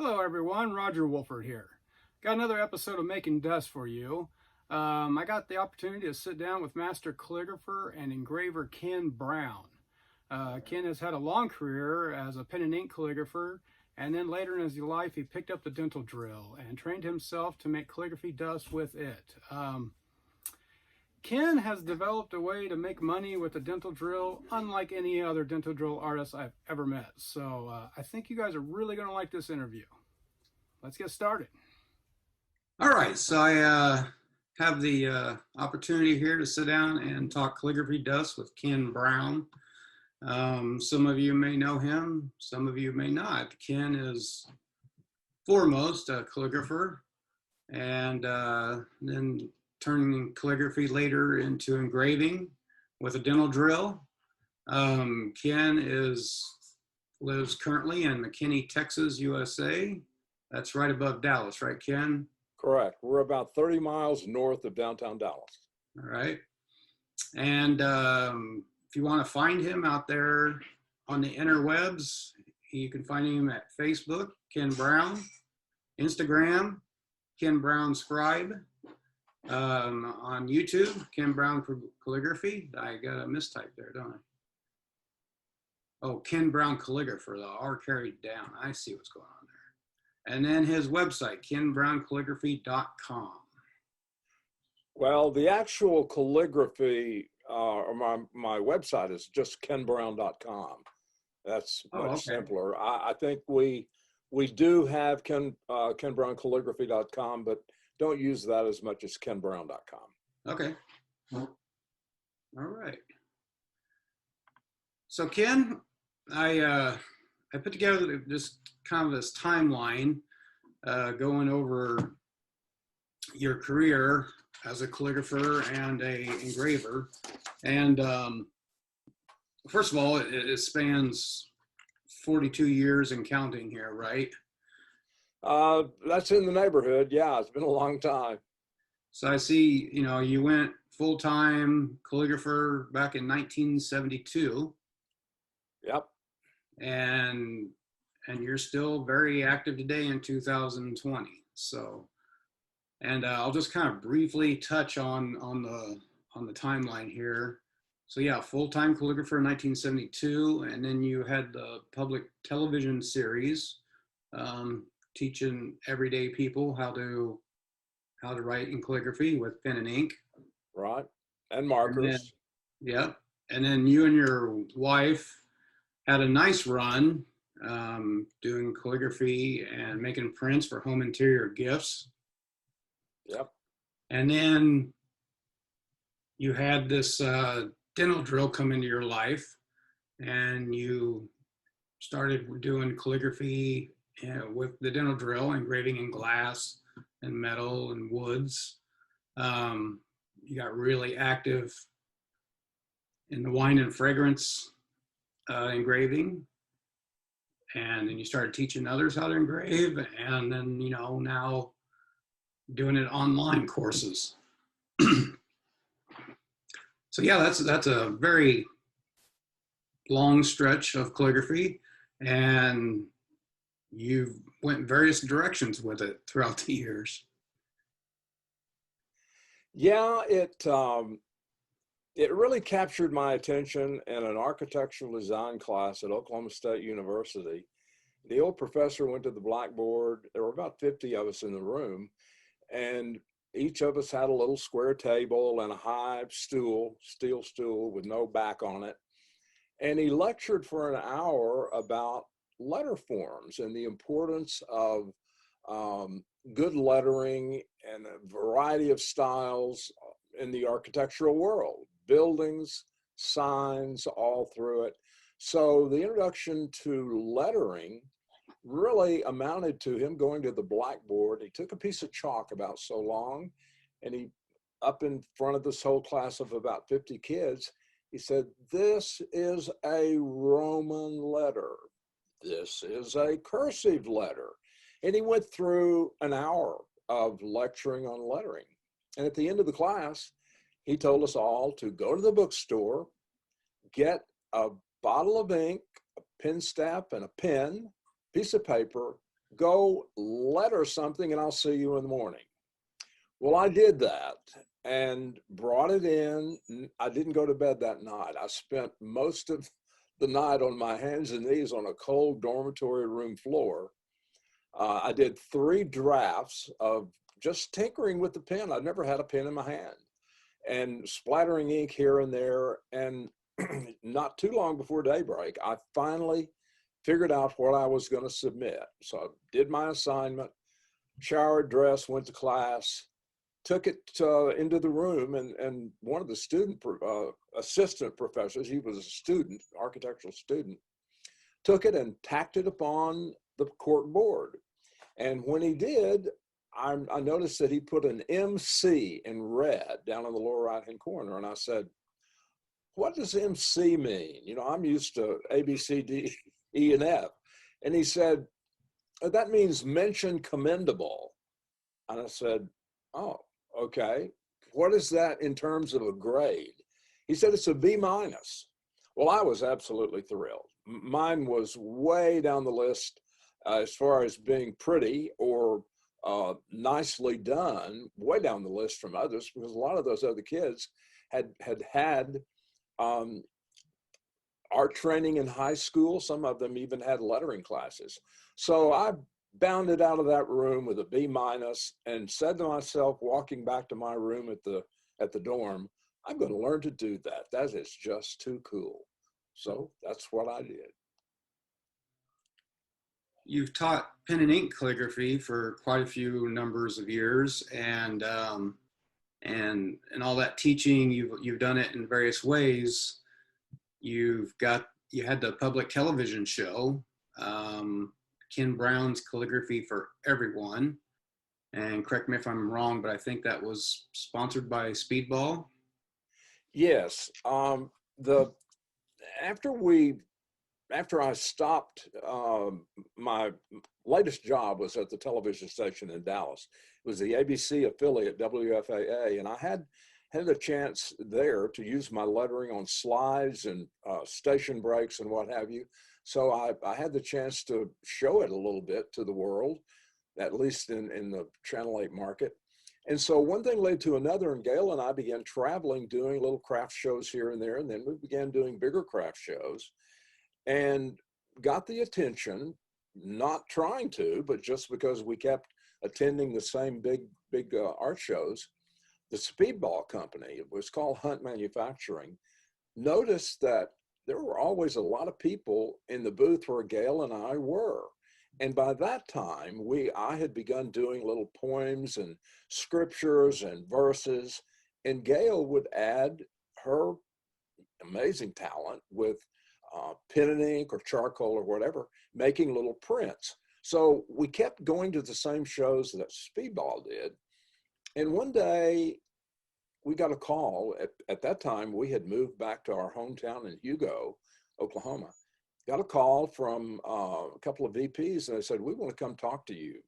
Hello everyone, Roger Wolford here. Got another episode of Making Dust for you. I got the opportunity to sit down with master calligrapher and engraver Ken Brown. Ken has had a long career as a pen and ink calligrapher, and then later in his life he picked up the dental drill and trained himself to make calligraphy dust with it. Ken has developed a way to make money with the dental drill unlike any other dental drill artist I've ever met. So I think you guys are really going to like this interview. Let's get started. All right, so I have the opportunity here to sit down and talk calligraphy dust with Ken Brown. Some of you may know him, some of you may not. Ken is foremost a calligrapher, and then turning calligraphy later into engraving with a dental drill. Ken lives currently in McKinney, Texas, USA. That's right above Dallas, right, Ken? Correct. We're about 30 miles north of downtown Dallas. All right. And if you want to find him out there on the interwebs, you can find him at Facebook, Ken Brown, Instagram, Ken Brown Scribe, on YouTube, Ken Brown Calligraphy. I got a mistype there, don't I? Oh, Ken Brown Calligrapher, the R carried down. I see what's going on there. And then his website, kenbrowncalligraphy.com. Well, the actual calligraphy, or my website is just kenbrown.com. That's much simpler. I think we do have kenbrowncalligraphy.com, but don't use that as much as kenbrown.com. Okay. All right. So Ken, I put together this kind of this timeline going over your career as a calligrapher and a engraver. And first of all, it spans 42 years and counting here, right? That's in the neighborhood. Yeah, it's been a long time. So I see, you went full-time calligrapher back in 1972. Yep. And you're still very active today in 2020. So, and I'll just kind of briefly touch on the timeline here. So yeah, full-time calligrapher in 1972, and then you had the public television series teaching everyday people how to write in calligraphy with pen and ink. Right, and markers. Yep. And then you and your wife had a nice run doing calligraphy and making prints for home interior gifts. Yep. And then you had this dental drill come into your life, and you started doing calligraphy with the dental drill, engraving in glass and metal and woods. You got really active in the wine and fragrance engraving, and then you started teaching others how to engrave, and then now doing it online courses. So yeah, that's a very long stretch of calligraphy, and you've went various directions with it throughout the years. Yeah, it really captured my attention in an architectural design class at Oklahoma State University. The old professor went to the blackboard. There were about 50 of us in the room, and each of us had a little square table and a high steel stool with no back on it. And he lectured for an hour about letter forms and the importance of good lettering and a variety of styles in the architectural world, buildings, signs, all through it. So the introduction to lettering really amounted to him going to the blackboard. He took a piece of chalk about so long, and he, up in front of this whole class of about 50 kids, he said, "This is a Roman letter. This is a cursive letter." And he went through an hour of lecturing on lettering. And at the end of the class, he told us all to go to the bookstore, get a bottle of ink, a pen stamp, and a pen, piece of paper, go letter something and I'll see you in the morning. Well, I did that and brought it in. I didn't go to bed that night. I spent most of the night on my hands and knees on a cold dormitory room floor. I did 3 drafts of just tinkering with the pen. I'd never had a pen in my hand and splattering ink here and there. And not too long before daybreak, I finally figured out what I was going to submit. So I did my assignment, showered, dressed, went to class, took it into the room, and one of the assistant professors, he was a student, architectural student, took it and tacked it upon the cork board. And when he did, I noticed that he put an MC in red down in the lower right-hand corner. And I said, what does MC mean? You know, I'm used to A, B, C, D, E, and F. And he said, that means mention commendable. And I said, oh, okay. What is that in terms of a grade? He said, it's a B minus. Well, I was absolutely thrilled. Mine was way down the list as far as being pretty or nicely done, way down the list from others, because a lot of those other kids had art training in high school. Some of them even had lettering classes. So I bounded out of that room with a B minus and said to myself, walking back to my room at the dorm, I'm going to learn to do that. That is just too cool. So that's what I did. You've taught pen and ink calligraphy for quite a few numbers of years, and all that teaching, you've done it in various ways. You had the public television show, Ken Brown's Calligraphy for Everyone. And correct me if I'm wrong, but I think that was sponsored by Speedball. Yes. After I stopped, my latest job was at the television station in Dallas. It was the ABC affiliate, WFAA, and I had a chance there to use my lettering on slides and station breaks and what have you. So I had the chance to show it a little bit to the world, at least in the Channel 8 market. And so one thing led to another, and Gail and I began traveling, doing little craft shows here and there, and then we began doing bigger craft shows and got the attention, not trying to, but just because we kept attending the same big art shows. The Speedball company, it was called Hunt Manufacturing, noticed that there were always a lot of people in the booth where Gail and I were. And by that time, I had begun doing little poems and scriptures and verses, and Gail would add her amazing talent with pen and ink or charcoal or whatever, making little prints. So we kept going to the same shows that Speedball did. And one day we got a call. At that time, we had moved back to our hometown in Hugo, Oklahoma. Got a call from a couple of VPs, and they said, we want to come talk to you.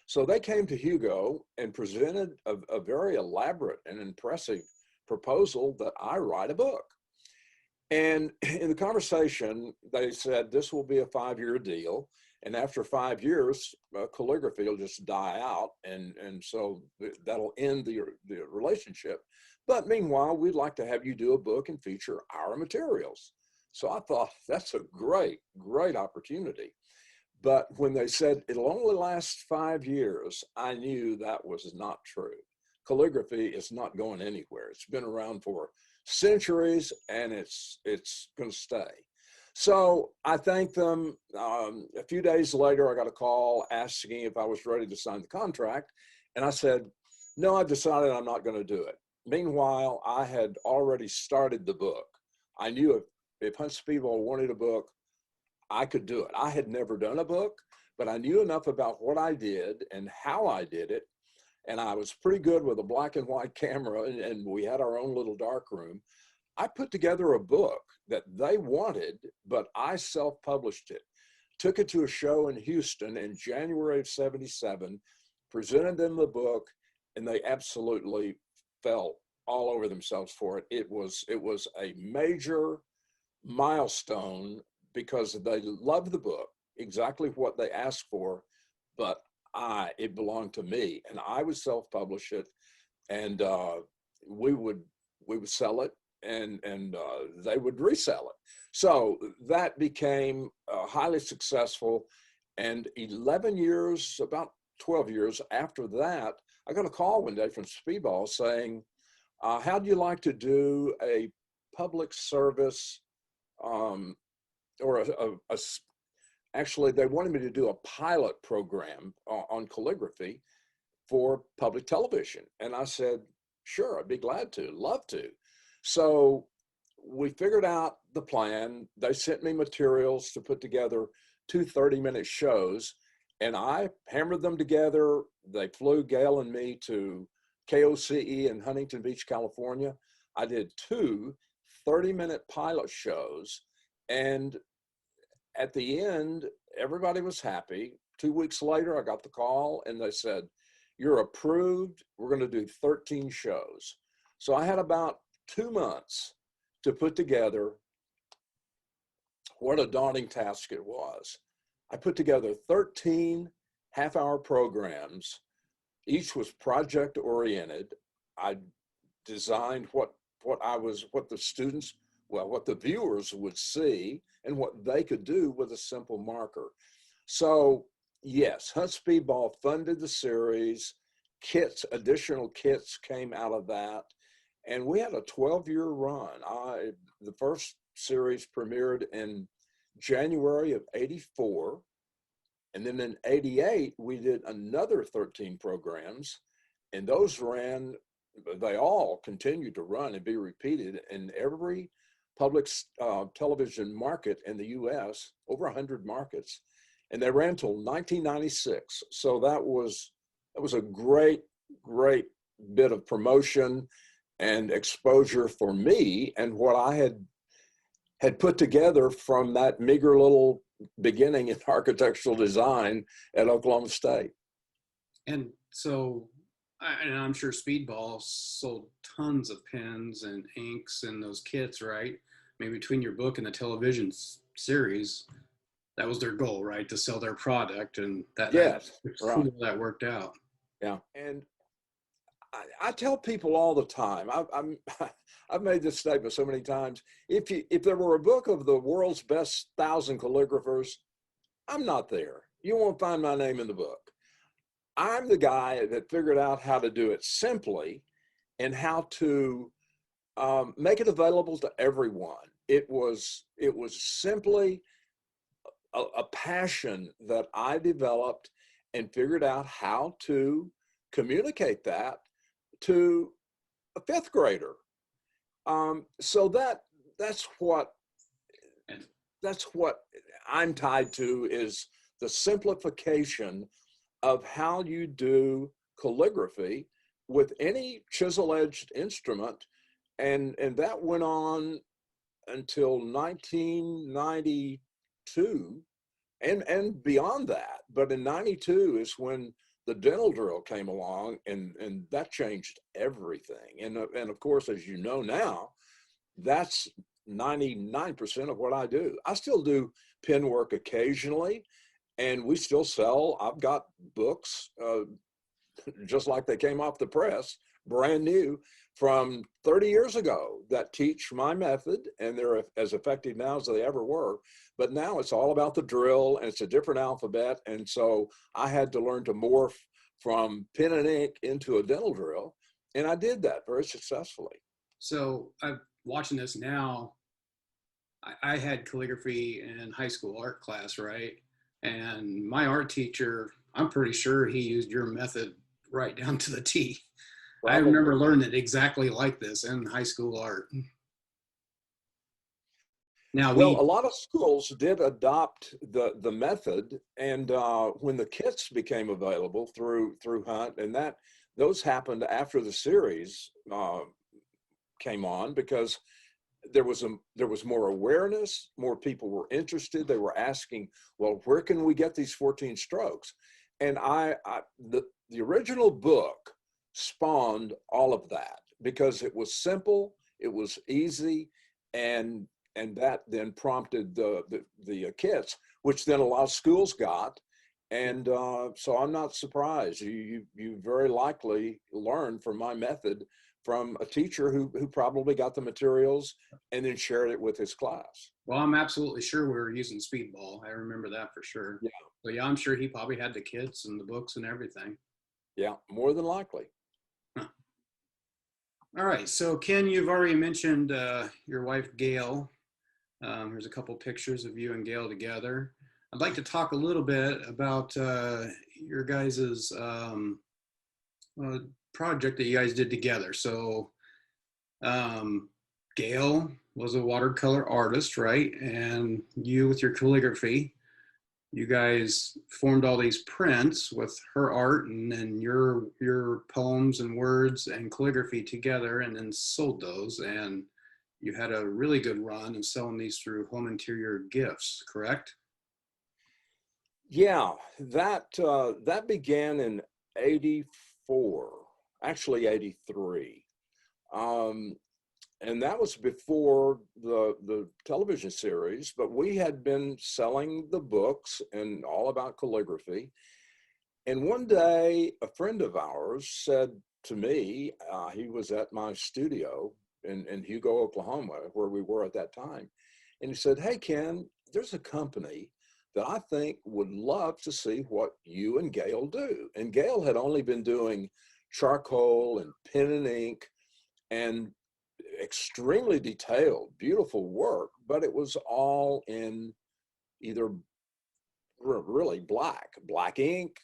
So they came to Hugo and presented a very elaborate and impressive proposal that I write a book. And in the conversation, they said, this will be a 5-year deal. And after 5 years, calligraphy will just die out. And so that'll end the relationship. But meanwhile, we'd like to have you do a book and feature our materials. So I thought, that's a great opportunity. But when they said it'll only last 5 years, I knew that was not true. Calligraphy is not going anywhere. It's been around for centuries, and it's going to stay. So I thanked them. A few days later, I got a call asking if I was ready to sign the contract. And I said, no, I've decided I'm not going to do it. Meanwhile, I had already started the book. I knew if Hunt Speedball wanted a book, I could do it. I had never done a book, but I knew enough about what I did and how I did it. And I was pretty good with a black and white camera, and we had our own little dark room. I put together a book that they wanted, but I self-published it. Took it to a show in Houston in January of '77, presented them the book, and they absolutely fell all over themselves for it. It was a major milestone because they loved the book, exactly what they asked for, but it belonged to me, and I would self-publish it, and we would sell it, and they would resell it. So that became highly successful. And 11 years, about 12 years after that, I got a call one day from Speedball saying, "How'd you like to do a public service, um, or actually, they wanted me to do a pilot program on calligraphy for public television." And I said, "Sure, I'd be glad to, love to." So we figured out the plan. They sent me materials to put together two 30-minute shows, and I hammered them together. They flew Gail and me to KOCE in Huntington Beach, California. I did two 30-minute pilot shows, and at the end, everybody was happy. 2 weeks later, I got the call and they said, "You're approved. We're going to do 13 shows." So I had about 2 months to put together. What a daunting task it was. I put together 13 half-hour programs. Each was project oriented. I designed what the students, well, what the viewers would see and what they could do with a simple marker. So yes, Hunt Speedball funded the series. Additional kits came out of that. And we had a 12-year run. The first series premiered in January of '84. And then in '88, we did another 13 programs. And those they all continued to run and be repeated in every public television market in the US, over 100 markets. And they ran till 1996. So that was a great bit of promotion and exposure for me, and what I had put together from that meager little beginning in architectural design at Oklahoma State. And so, and I'm sure Speedball sold tons of pens and inks and those kits, right? I mean, between your book and the television series, that was their goal, right? To sell their product, and Yes, it's right. cool that worked out. Yeah, and I tell people all the time, I've made this statement so many times. If there were a book of the world's best 1,000 calligraphers, I'm not there. You won't find my name in the book. I'm the guy that figured out how to do it simply and how to make it available to everyone. It was simply a passion that I developed and figured out how to communicate that to a fifth grader. So that's what I'm tied to, is the simplification of how you do calligraphy with any chisel-edged instrument. And that went on until 1992 and beyond that. But in '92 is when the dental drill came along, and that changed everything. And of course, as you know now, that's 99% of what I do. I still do pen work occasionally, and we still sell. I've got books, just like they came off the press, brand new, from 30 years ago, that teach my method, and they're as effective now as they ever were. But now it's all about the drill, and it's a different alphabet. And so I had to learn to morph from pen and ink into a dental drill, and I did that very successfully. So I'm watching this now. I had calligraphy in high school art class, right? And my art teacher, I'm pretty sure he used your method right down to the T. Probably. I remember learning it exactly like this in high school art. Now Well, a lot of schools did adopt the method, and when the kits became available through Hunt, and those happened after the series came on, because there was more awareness, more people were interested. They were asking, well, where can we get these 14 strokes? And the original book spawned all of that, because it was simple, it was easy, and that then prompted the kits, which then a lot of schools got, And so I'm not surprised. You very likely learned from my method from a teacher who probably got the materials and then shared it with his class. Well, I'm absolutely sure we were using Speedball. I remember that for sure. Yeah, So yeah, I'm sure he probably had the kits and the books and everything. yeah, more than likely. Huh. All right. So Ken, you've already mentioned your wife Gail. There's a couple pictures of you and Gail together. I'd like to talk a little bit about your guys's uh, project that you guys did together. So um, Gail was a watercolor artist, right? And you with your calligraphy, you guys formed all these prints with her art and then your poems and words and calligraphy together, and then sold those. And you had a really good run of selling these through home interior gifts, correct? Yeah, that began in '84, actually '83. Um, and that was before the television series, but we had been selling the books and all about calligraphy. And one day, a friend of ours said to me, he was at my studio in Hugo, Oklahoma, where we were at that time. And he said, "Hey, Ken, there's a company that I think would love to see what you and Gail do." And Gail had only been doing charcoal and pen and ink and extremely detailed, beautiful work, but it was all in either really black ink,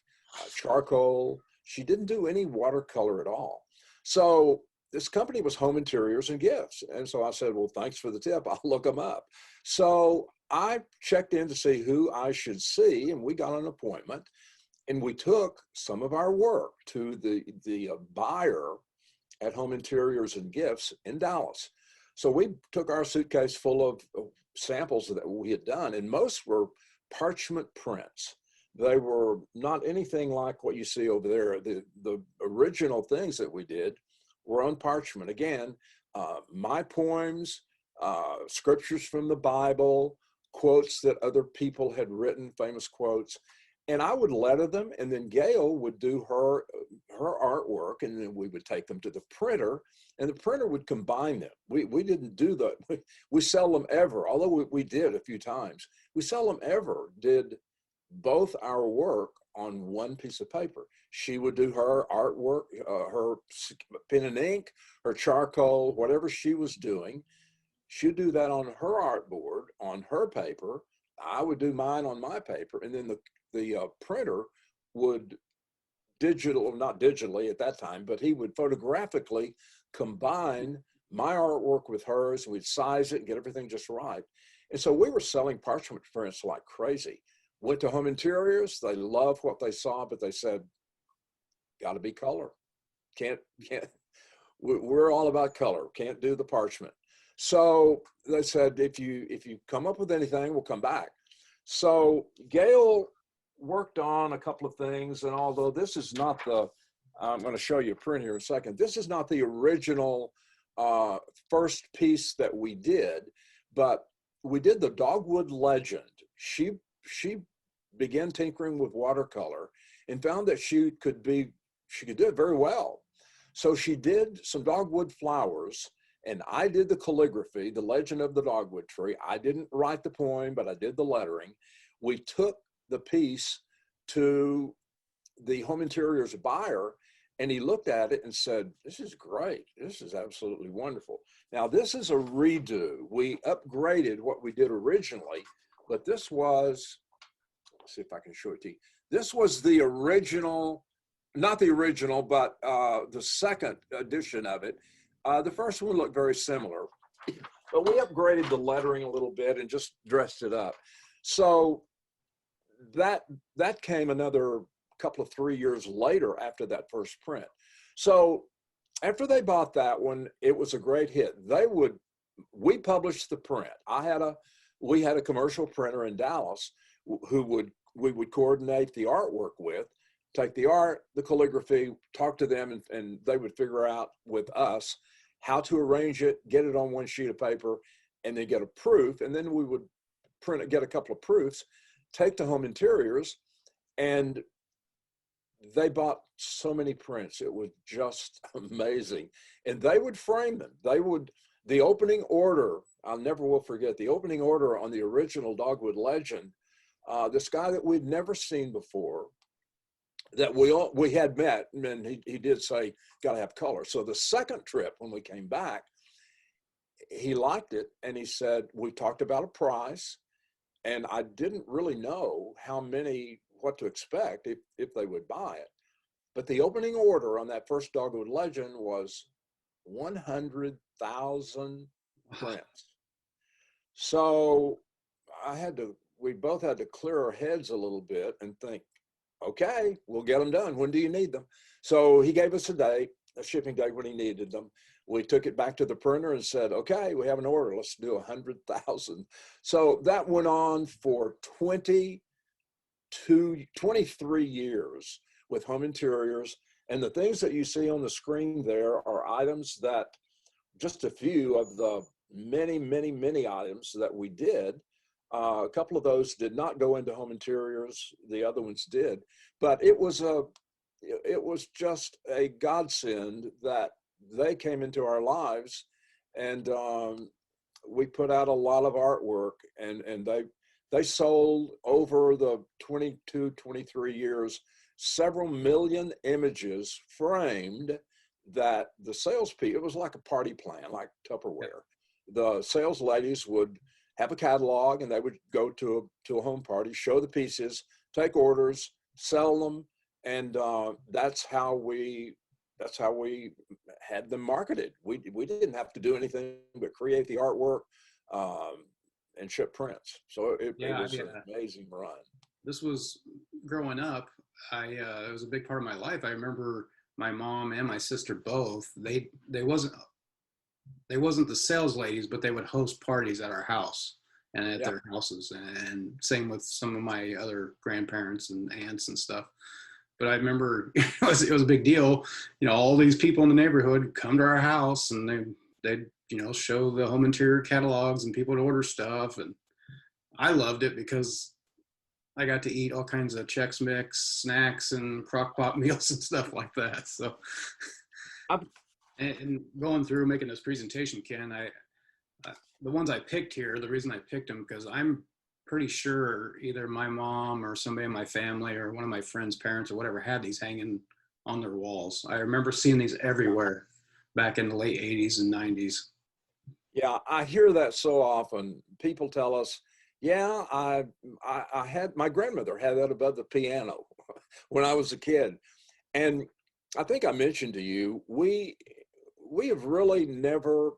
charcoal. She didn't do any watercolor at all. So this company was Home Interiors and Gifts. And so I said, well, thanks for the tip. I'll look them up. So I checked in to see who I should see, and we got an appointment. And we took some of our work to the buyer at Home Interiors and Gifts in Dallas. So we took our suitcase full of samples that we had done, and most were parchment prints. They were not anything like what you see over there. The original things that we did were on parchment. Again, my poems, scriptures from the Bible, quotes that other people had written, famous quotes, and I would letter them, and then Gail would do her artwork, and then we would take them to the printer, and the printer would combine them. We didn't do that. We seldom ever, although we did a few times, we seldom ever did both our work on one piece of paper. She would do her artwork, her pen and ink, her charcoal, whatever she was doing. She'd do that on her artboard, on her paper. I would do mine on my paper, and then the printer would not digitally at that time, but he would photographically combine my artwork with hers. We'd size it and get everything just right. And so we were selling parchment prints like crazy. Went to Home Interiors. They loved what they saw, but they said, got to be color. Can't. We're all about color. Can't do the parchment. So they said, if you come up with anything, we'll come back. So Gail worked on a couple of things, and although this is not I'm going to show you a print here in a second. This is not the original first piece that we did, but we did the Dogwood Legend. She began tinkering with watercolor and found that she could do it very well. So she did some dogwood flowers, and I did the calligraphy, the legend of the dogwood tree. I didn't write the poem, but I did the lettering. We took the piece to the Home Interiors buyer, and he looked at it and said, this is great. This is absolutely wonderful. Now, this is a redo. We upgraded what we did originally, but this was, let's see if I can show it to you. This was the original, not the original, but the second edition of it. The first one looked very similar, but we upgraded the lettering a little bit and just dressed it up. So that came another couple of 3 years later after that first print. So after they bought that one, it was a great hit. We published the print. We had a commercial printer in Dallas we would coordinate the artwork with, take the art, the calligraphy, talk to them, and they would figure out with us how to arrange it, get it on one sheet of paper, and then get a proof. And then we would get a couple of proofs, take to Home Interiors, And they bought so many prints. It was just amazing. And they would frame them. The opening order, I'll never will forget the opening order on the original Dogwood Legend. This guy that we'd never seen before, that we had met, and he did say, got to have color. So the second trip, when we came back, he liked it, and he said, we talked about a price, and I didn't really know what to expect if they would buy it. But the opening order on that first Dogwood Legend was 100,000 prints. So we both had to clear our heads a little bit and think, okay, we'll get them done. When do you need them? So he gave us a shipping date when he needed them. We took it back to the printer and said, okay, we have an order. Let's do 100,000. So that went on for 23 years with home interiors. And the things that you see on the screen there are items that, just a few of the many, many, many items that we did. A couple of those did not go into home interiors. The other ones did. But it was just a godsend that they came into our lives, and we put out a lot of artwork, and they sold over the 22, 23 years, several million images framed that the salespeople, it was like a party plan, like Tupperware. The sales ladies would have a catalog, and they would go to a home party, show the pieces, take orders, sell them, and that's how we had them marketed. We didn't have to do anything but create the artwork and ship prints. So it was an amazing run. This was growing up. It was a big part of my life. I remember my mom and my sister both. They wasn't the sales ladies, but they would host parties at our house and at their houses, and same with some of my other grandparents and aunts and stuff. But I remember it was a big deal. All these people in the neighborhood come to our house, and they'd show the home interior catalogs, and people would order stuff. And I loved it because I got to eat all kinds of Chex Mix snacks and crock pot meals and stuff like that. So, and going through making this presentation, Ken, the ones I picked here, the reason I picked them, because I'm pretty sure either my mom or somebody in my family or one of my friends' parents or whatever had these hanging on their walls. I remember seeing these everywhere back in the late 80s and 90s. Yeah, I hear that so often. People tell us, yeah, I had, my grandmother had that above the piano when I was a kid. And I think I mentioned to you, we have really never,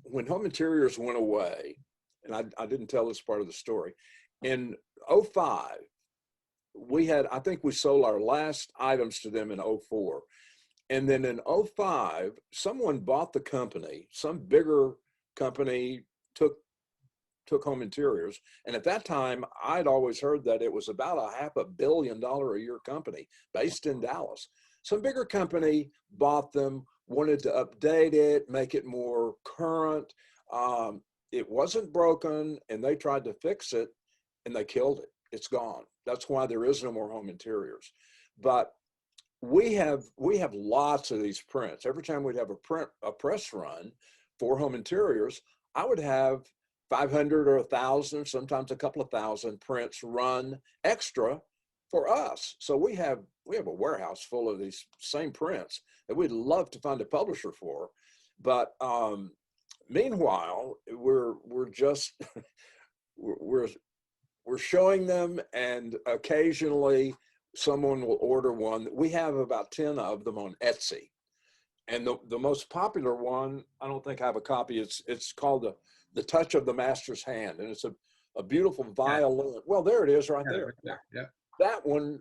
when home interiors went away, and I didn't tell this part of the story, in 2005, I think we sold our last items to them in 2004. And then in 2005, someone bought the company, some bigger company took home interiors. And at that time, I'd always heard that it was about a $500 million a year company based in Dallas. Some bigger company bought them, wanted to update it, make it more current. It wasn't broken, and they tried to fix it, and they killed it. It's gone. That's why there is no more home interiors. But we have lots of these prints. Every time we'd have a press run for home interiors, I would have 500 or 1,000, sometimes a couple of thousand prints run extra for us. So we have a warehouse full of these same prints that we'd love to find a publisher for. But meanwhile, we're just we're showing them, and occasionally someone will order one. We have about 10 of them on Etsy. And the most popular one, I don't think I have a copy. It's called the Touch of the Master's Hand, and it's a beautiful violin. Well, there it is, right there. Yeah. That one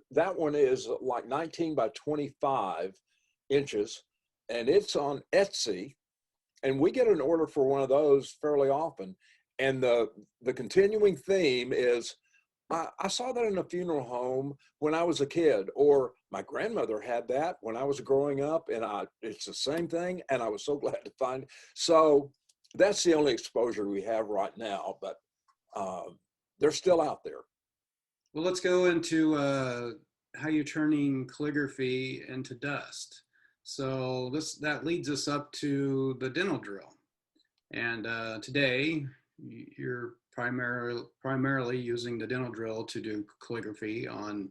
is like 19 by 25 inches, and it's on Etsy. And we get an order for one of those fairly often. And the continuing theme is, I saw that in a funeral home when I was a kid, or my grandmother had that when I was growing up, and it's the same thing, and I was so glad to find it. So that's the only exposure we have right now, but they're still out there. Well, let's go into how you're turning calligraphy into dust. So that leads us up to the dental drill. And today, you're primarily using the dental drill to do calligraphy on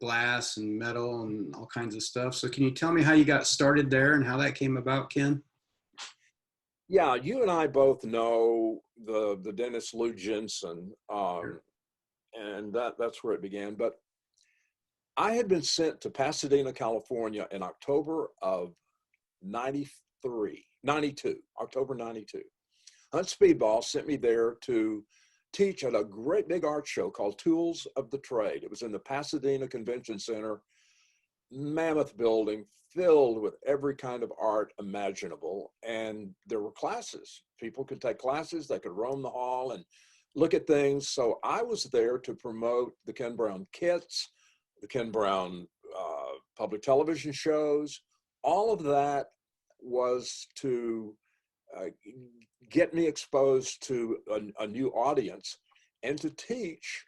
glass and metal and all kinds of stuff. So can you tell me how you got started there and how that came about, Ken? Yeah, you and I both know the dentist Lou Jensen, Sure. and that's where it began. But I had been sent to Pasadena, California in October of 93, 92, October 92. Hunt Speedball sent me there to teach at a great big art show called Tools of the Trade. It was in the Pasadena Convention Center, mammoth building filled with every kind of art imaginable. And there were classes. People could take classes, they could roam the hall and look at things. So I was there to promote the Ken Brown kits, the Ken Brown public television shows. All of that was to uh, get me exposed to a new audience and to teach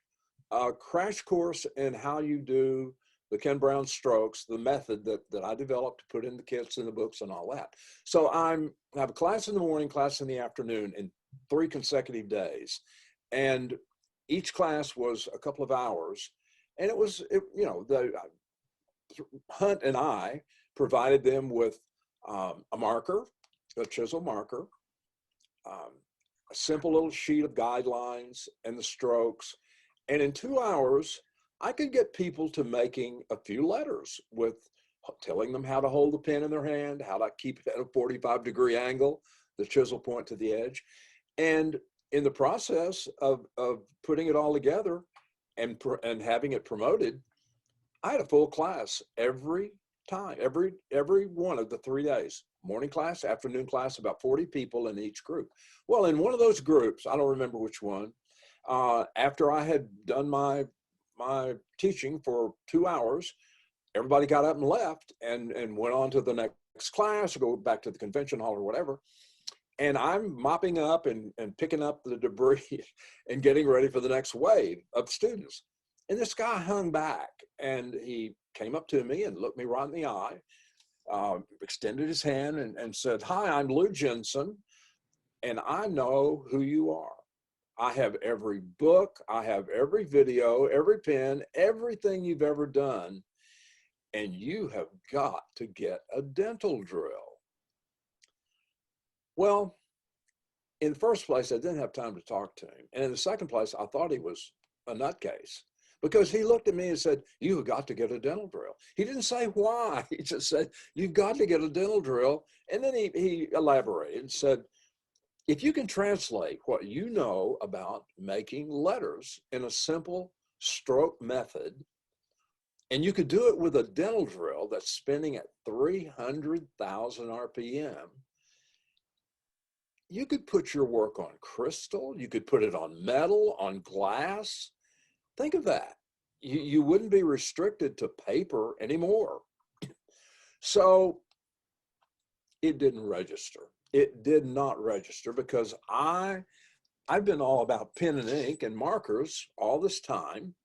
a crash course in how you do the Ken Brown strokes, the method that I developed to put in the kits and the books and all that. So I have a class in the morning, class in the afternoon in 3 consecutive days. And each class was a couple of hours. And the Hunt and I provided them with a marker, a chisel marker, a simple little sheet of guidelines and the strokes. And in 2 hours, I could get people to making a few letters with telling them how to hold the pen in their hand, how to keep it at a 45-degree angle, the chisel point to the edge. And in the process of putting it all together and having it promoted, I had a full class every time, every one of the 3 days. Morning class, afternoon class, about 40 people in each group. Well, in one of those groups, I don't remember which one, after I had done my teaching for 2 hours, everybody got up and left and went on to the next class or go back to the convention hall or whatever. And I'm mopping up and picking up the debris and getting ready for the next wave of students. And this guy hung back and he came up to me and looked me right in the eye, extended his hand and said, "Hi, I'm Lou Jensen, and I know who you are. I have every book, I have every video, every pen, everything you've ever done, and you have got to get a dental drill." Well, in the first place, I didn't have time to talk to him. And in the second place, I thought he was a nutcase because he looked at me and said, "You've got to get a dental drill." He didn't say why. He just said, "You've got to get a dental drill." And then he elaborated and said, "If you can translate what you know about making letters in a simple stroke method, and you could do it with a dental drill that's spinning at 300,000 RPM, you could put your work on crystal, you could put it on metal, on glass. Think of that. You wouldn't be restricted to paper anymore." So it didn't register. It did not register because I've been all about pen and ink and markers all this time.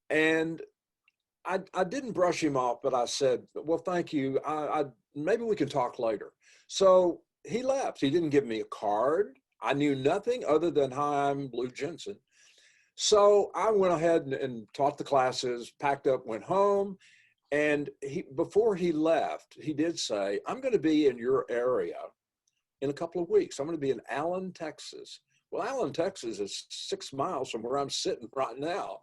And I didn't brush him off, but I said, "Well, thank you. Maybe we can talk later." So he left. He didn't give me a card. I knew nothing other than, "Hi, I'm Lou Jensen." So I went ahead and taught the classes, packed up, went home. And before he left, he did say, "I'm going to be in your area in a couple of weeks. I'm going to be in Allen, Texas." Well, Allen, Texas is 6 miles from where I'm sitting right now.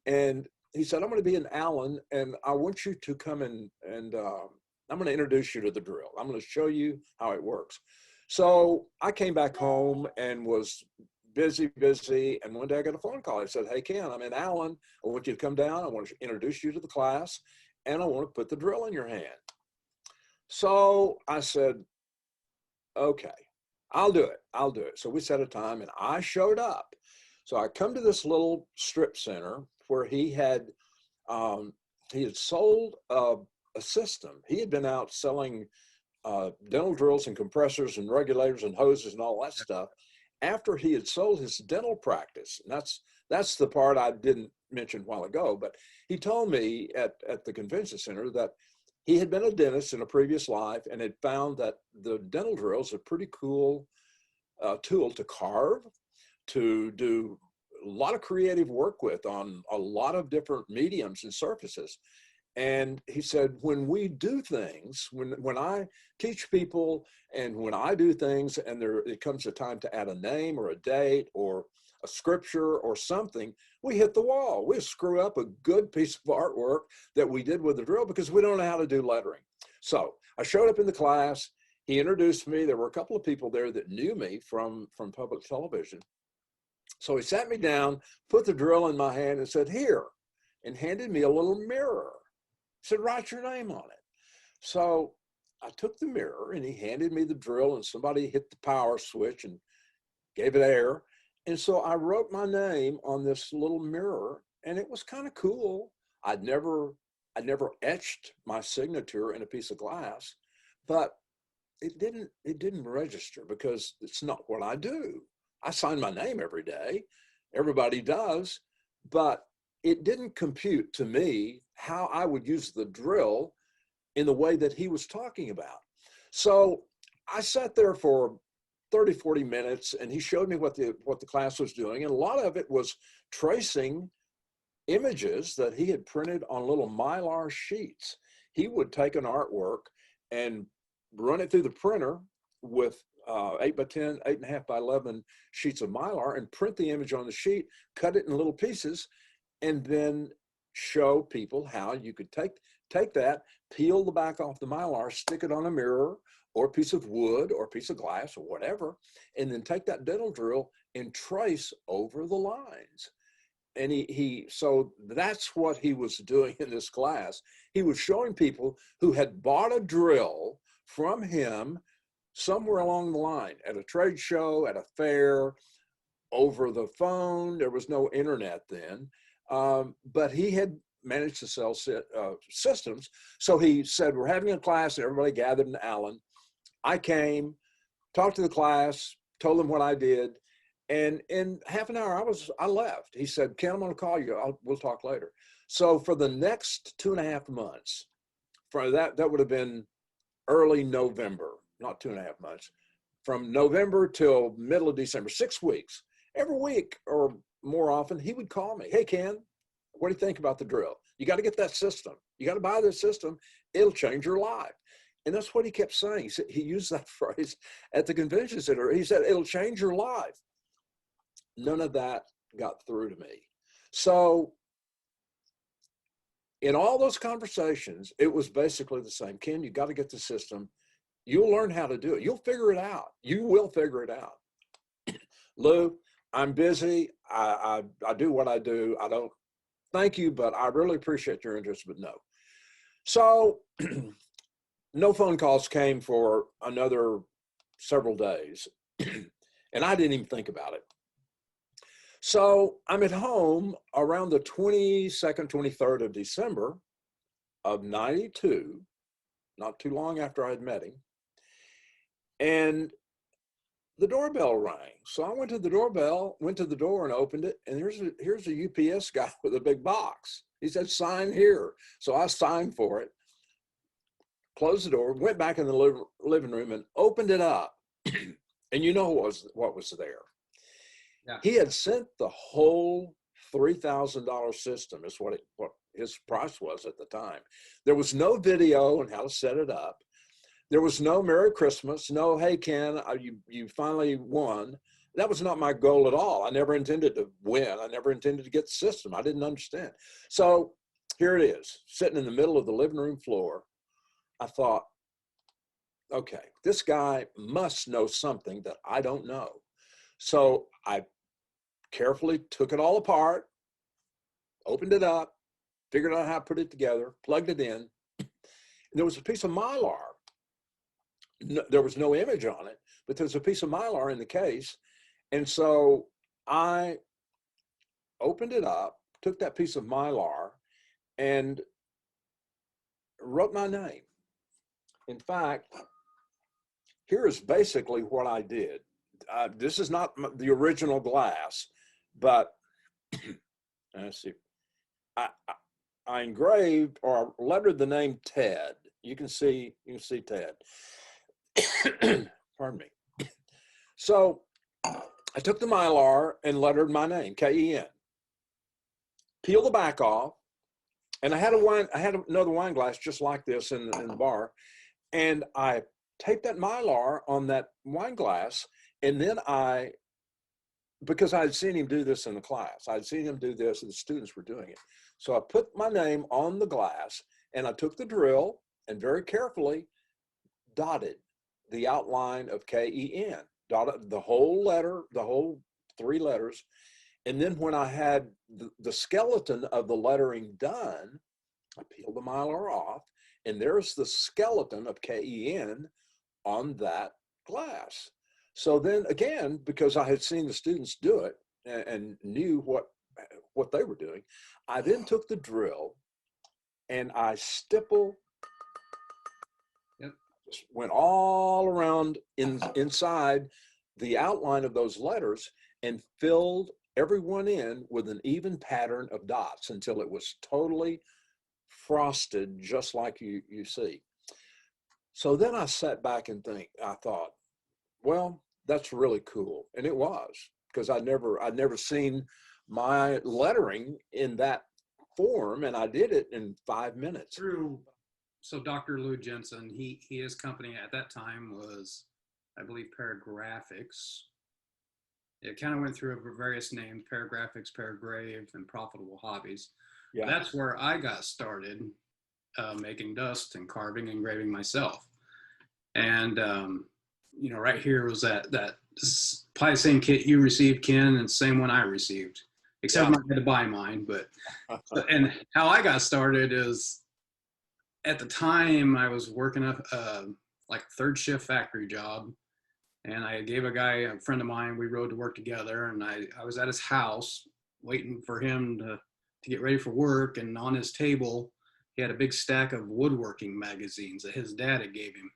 And he said, "I'm going to be in Allen, and I want you to come in, and I'm going to introduce you to the drill. I'm going to show you how it works." So I came back home and was busy. And one day I got a phone call. I said, "Hey, Ken, I'm in Allen. I want you to come down. I want to introduce you to the class, and I want to put the drill in your hand." So I said, "Okay, I'll do it. I'll do it." So we set a time and I showed up. So I come to this little strip center where he had sold a system. He had been out selling dental drills and compressors and regulators and hoses and all that stuff. after he had sold his dental practice, and that's the part I didn't mention a while ago, but he told me at the convention center that he had been a dentist in a previous life and had found that the dental drill is a pretty cool tool to carve, to do a lot of creative work with on a lot of different mediums and surfaces. And he said, when we do things, when I teach people and when I do things and it comes a time to add a name or a date or a scripture or something, we hit the wall. We screw up a good piece of artwork that we did with the drill because we don't know how to do lettering. So I showed up in the class. He introduced me. There were a couple of people there that knew me from public television. So he sat me down, put the drill in my hand and said, here, and handed me a little mirror. Said, write your name on it. So I took the mirror and he handed me the drill and somebody hit the power switch and gave it air. And so I wrote my name on this little mirror and it was kind of cool. I'd never etched my signature in a piece of glass, but it didn't register because it's not what I do. I sign my name every day. Everybody does, but it didn't compute to me how I would use the drill in the way that he was talking about. So I sat there for 30, 40 minutes and he showed me what the class was doing. And a lot of it was tracing images that he had printed on little Mylar sheets. He would take an artwork and run it through the printer with 8 by 10, 8.5 by 11 sheets of Mylar and print the image on the sheet, cut it in little pieces, and then show people how you could take that, peel the back off the Mylar, stick it on a mirror or a piece of wood or a piece of glass or whatever, and then take that dental drill and trace over the lines. And so that's what he was doing in this class. He was showing people who had bought a drill from him somewhere along the line, at a trade show, at a fair, over the phone. There was no internet then. But he had managed to sell systems. So he said, we're having a class and everybody gathered in Allen. I came, talked to the class, told them what I did. And in half an hour, I left. He said, Ken, I'm going to call you. We'll talk later. So for the next 2.5 months, for that would have been early November, not 2.5 months, from November till middle of December, 6 weeks. Every week or more often, he would call me. Hey, Ken, what do you think about the drill? You got to get that system. You got to buy this system. It'll change your life. And that's what he kept saying. He used that phrase at the convention center. He said, it'll change your life. None of that got through to me. So in all those conversations, it was basically the same. Ken, you got to get the system. You'll learn how to do it. You'll figure it out. You will figure it out. Lou, I'm busy. I do what I do. I don't thank you, but I really appreciate your interest, but no. So no phone calls came for another several days. And I didn't even think about it. So I'm at home around the 22nd, 23rd of December of 92, not too long after I had met him. And the doorbell rang. So I went to the door and opened it. And here's a UPS guy with a big box. He said, sign here. So I signed for it, closed the door, went back in the living room and opened it up. And you know what was there. Yeah. He had sent the whole $3,000 system is what his price was at the time. There was no video on how to set it up. There was no Merry Christmas, no, hey, Ken, you finally won. That was not my goal at all. I never intended to win. I never intended to get the system. I didn't understand. So here it is, sitting in the middle of the living room floor. I thought, okay, this guy must know something that I don't know. So I carefully took it all apart, opened it up, figured out how to put it together, plugged it in. And there was a piece of Mylar. No, there was no image on it, but there's a piece of Mylar in the case. And so I opened it up, took that piece of Mylar, and wrote my name. In fact, here is basically what I did. this is not the original glass, but let's see. I engraved or lettered the name Ted. You can see Ted. Pardon me. So I took the Mylar and lettered my name, K-E-N. Peeled the back off, and I had another wine glass just like this in the bar, and I taped that Mylar on that wine glass, and then because I had seen him do this in the class, I'd seen him do this, and the students were doing it. So I put my name on the glass, and I took the drill and very carefully dotted the outline of K-E-N, dotted the whole letter, the whole 3 letters. And then when I had the skeleton of the lettering done, I peeled the Mylar off, and there's the skeleton of K-E-N on that glass. So then again, because I had seen the students do it and knew what they were doing, I then took the drill and I went all around inside the outline of those letters and filled everyone in with an even pattern of dots until it was totally frosted, just like you see. So then I sat back and I thought, well, that's really cool. And it was, because I'd never seen my lettering in that form, and I did it in 5 minutes. So Dr. Lou Jensen, his company at that time was, I believe, Paragraphics. It kind of went through various names: Paragraphics, Paragrave, and Profitable Hobbies. Yeah. That's where I got started making dust and carving and engraving myself. And right here was that probably the same kit you received, Ken, and the same one I received, except I had to buy mine. But and how I got started is, at the time I was working like a 3rd shift factory job, and I gave a friend of mine, we rode to work together, and I was at his house waiting for him to get ready for work, and on his table he had a big stack of woodworking magazines that his dad had gave him.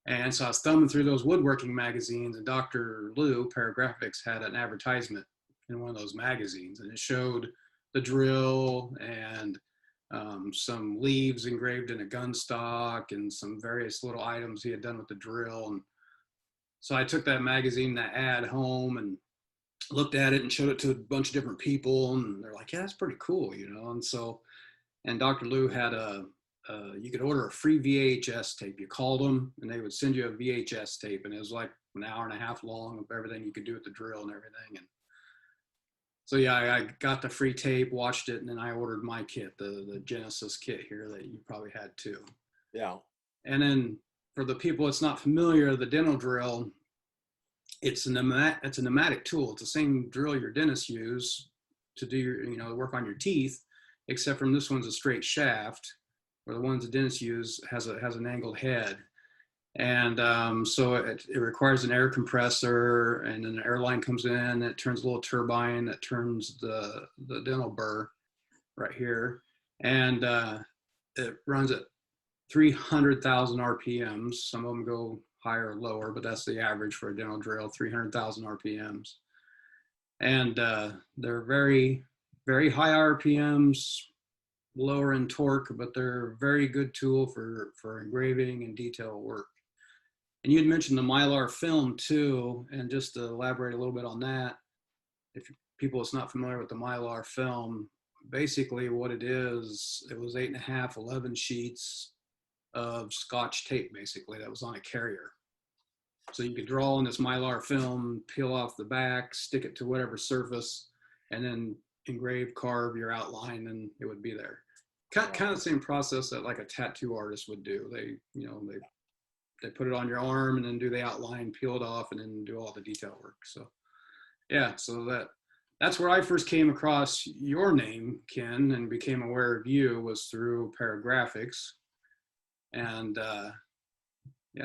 And so I was thumbing through those woodworking magazines, and Dr. Lou, Paragraphics, had an advertisement in one of those magazines, and it showed the drill and some leaves engraved in a gun stock and some various little items he had done with the drill. And so I took that magazine, that ad, home and looked at it and showed it to a bunch of different people, and they're like, yeah, that's pretty cool, and Dr. Lou had you could order a free VHS tape. You called them and they would send you a VHS tape, and it was like an hour and a half long of everything you could do with the drill and everything. And so I got the free tape, watched it, and then I ordered my kit, the Genesis kit here that you probably had too. Yeah. And then for the people that's not familiar, the dental drill, it's a pneumatic tool. It's the same drill your dentists use to do your, work on your teeth, except from this one's a straight shaft, where the ones the dentists use has an angled head. And so it requires an air compressor, and then the air line comes in, it turns a little turbine that turns the dental burr right here. And it runs at 300,000 RPMs. Some of them go higher or lower, but that's the average for a dental drill, 300,000 RPMs. And they're very, very high RPMs, lower in torque, but they're a very good tool for engraving and detail work. And you had mentioned the Mylar film too, and just to elaborate a little bit on that, if people is not familiar with the Mylar film, basically what it is, it was 8.5, 11 sheets of Scotch tape, basically, that was on a carrier. So you could draw on this Mylar film, peel off the back, stick it to whatever surface, and then engrave, carve your outline, and it would be there. Kind of the same process that like a tattoo artist would do. They put it on your arm and then do the outline, peel it off, and then do all the detail work. So yeah, so that's where I first came across your name, Ken, and became aware of you, was through Paragraphics. And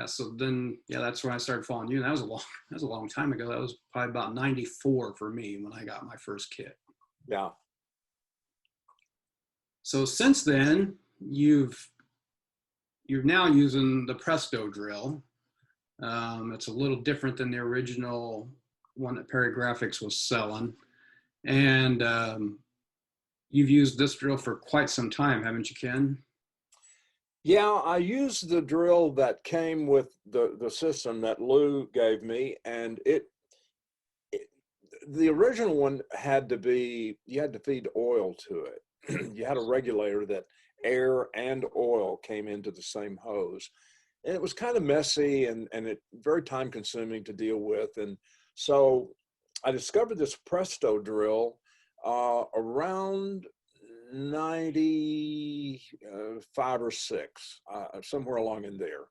so then that's when I started following you. And that was a long time ago. That was probably about 94 for me when I got my first kit. Yeah. So since then, you're now using the Presto drill, It's a little different than the original one that Perry Graphics was selling. And you've used this drill for quite some time, haven't you, Ken? Yeah, I used the drill that came with the system that Lou gave me, and it the original one had to be, you had to feed oil to it. You had a regulator that air and oil came into the same hose. And it was kind of messy and it very time consuming to deal with. And so I discovered this Presto drill around 95 or 6, somewhere along in there.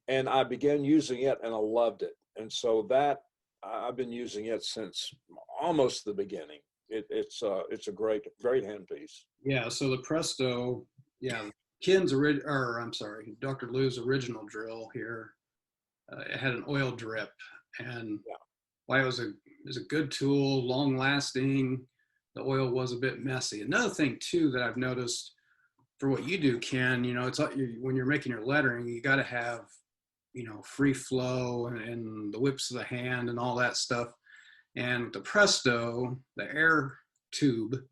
And I began using it and I loved it. And so that I've been using it since almost the beginning. It's a great handpiece. Yeah, so the Presto, yeah, or I'm sorry, Dr. Lou's original drill here, it had an oil drip, and Yeah. why it was a good tool, long lasting. The oil was a bit messy. Another thing too that I've noticed for what you do, Ken, it's like when you're making your lettering, you got to have free flow and the whips of the hand and all that stuff. And with the Presto, the air tube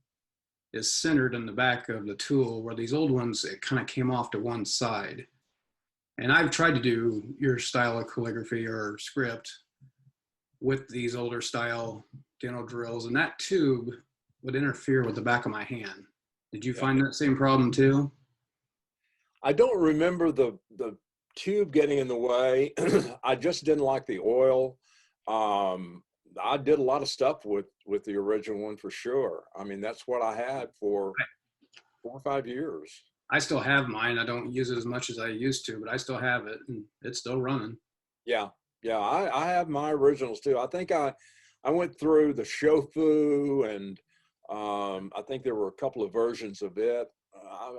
is centered in the back of the tool, where these old ones, it kind of came off to one side. And I've tried to do your style of calligraphy or script with these older style dental drills, and that tube would interfere with the back of my hand. Did you Yeah. find that same problem too? I don't remember the tube getting in the way. I just didn't like the oil. I did a lot of stuff with the original one for sure. I mean, that's what I had for 4 or 5 years. I still have mine. I don't use it as much as I used to, but I still have it and it's still running. Yeah, yeah, I have my originals too. I think I went through the Shofu, and I think there were a couple of versions of it.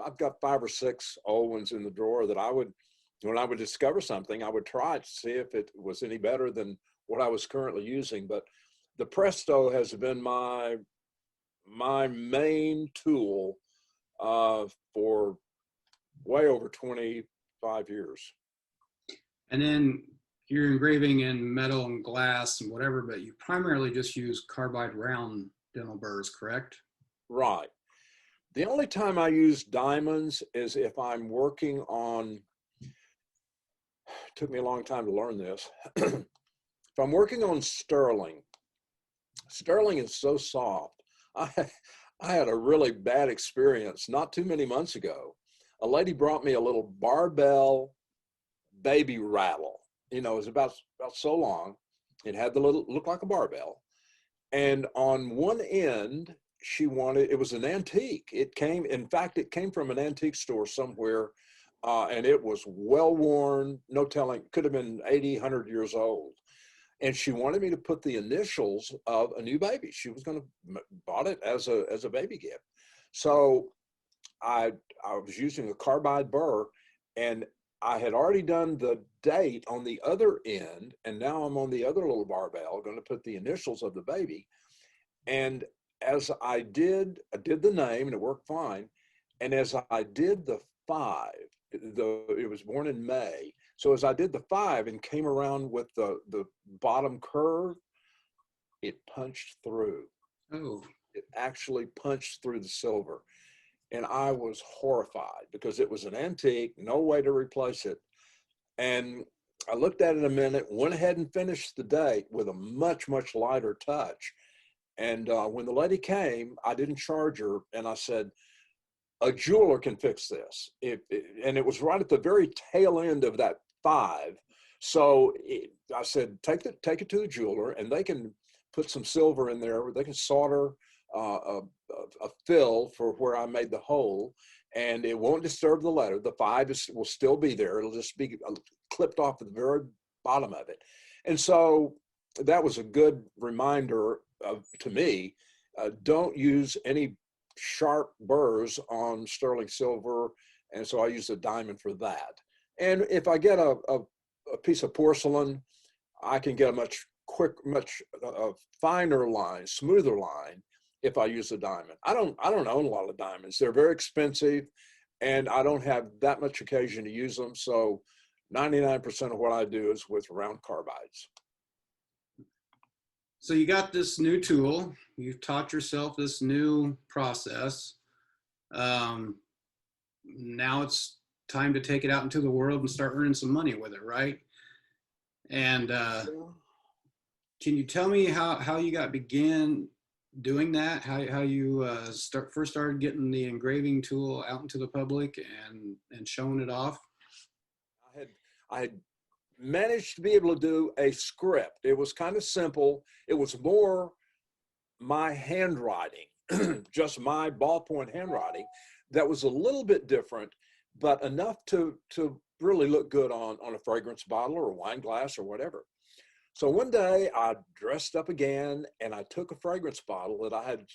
I've got 5 or 6 old ones in the drawer that when I would discover something, I would try to see if it was any better than what I was currently using. But the Presto has been my main tool for way over 25 years. And then you're engraving in metal and glass and whatever, but you primarily just use carbide round dental burrs, correct? Right. The only time I use diamonds is if I'm working on, it took me a long time to learn this. If I'm working on sterling, sterling is so soft. I, I had a really bad experience not too many months ago. A lady brought me a little barbell baby rattle. It was about so long. It had the little, looked like a barbell. And on one end, it was an antique. In fact, it came from an antique store somewhere, and it was well worn, no telling, could have been 80, 100 years old. And she wanted me to put the initials of a new baby. She was going to bought it as a baby gift. So I was using a carbide burr, and I had already done the date on the other end, and now I'm on the other little barbell, going to put the initials of the baby. And as I did the name, and it worked fine. And as I did the 5, it was born in May. So as I did the 5 and came around with the bottom curve, it punched through. Oh, It actually punched through the silver. And I was horrified because it was an antique, no way to replace it. And I looked at it a minute, went ahead and finished the date with a much, much lighter touch. And when the lady came, I didn't charge her. And I said, a jeweler can fix this. And it was right at the very tail end of that 5. So I said, take it to the jeweler, and they can put some silver in there. They can solder a fill for where I made the hole, and it won't disturb the letter. The 5 will still be there. It'll just be clipped off at the very bottom of it. And so that was a good reminder to me. Don't use any sharp burrs on sterling silver, and so I use a diamond for that. And if I get a piece of porcelain, I can get a much finer line, smoother line if I use a diamond. I don't own a lot of diamonds. They're very expensive, and I don't have that much occasion to use them. So 99% of what I do is with round carbides. So you got this new tool, you've taught yourself this new process. Now it's time to take it out into the world and start earning some money with it, right? And can you tell me how you began doing that? How you first started getting the engraving tool out into the public and showing it off? I had managed to be able to do a script. It was kind of simple. It was more my handwriting, just my ballpoint handwriting, that was a little bit different, but enough to really look good on a fragrance bottle or a wine glass or whatever. So one day I dressed up again and I took a fragrance bottle that I had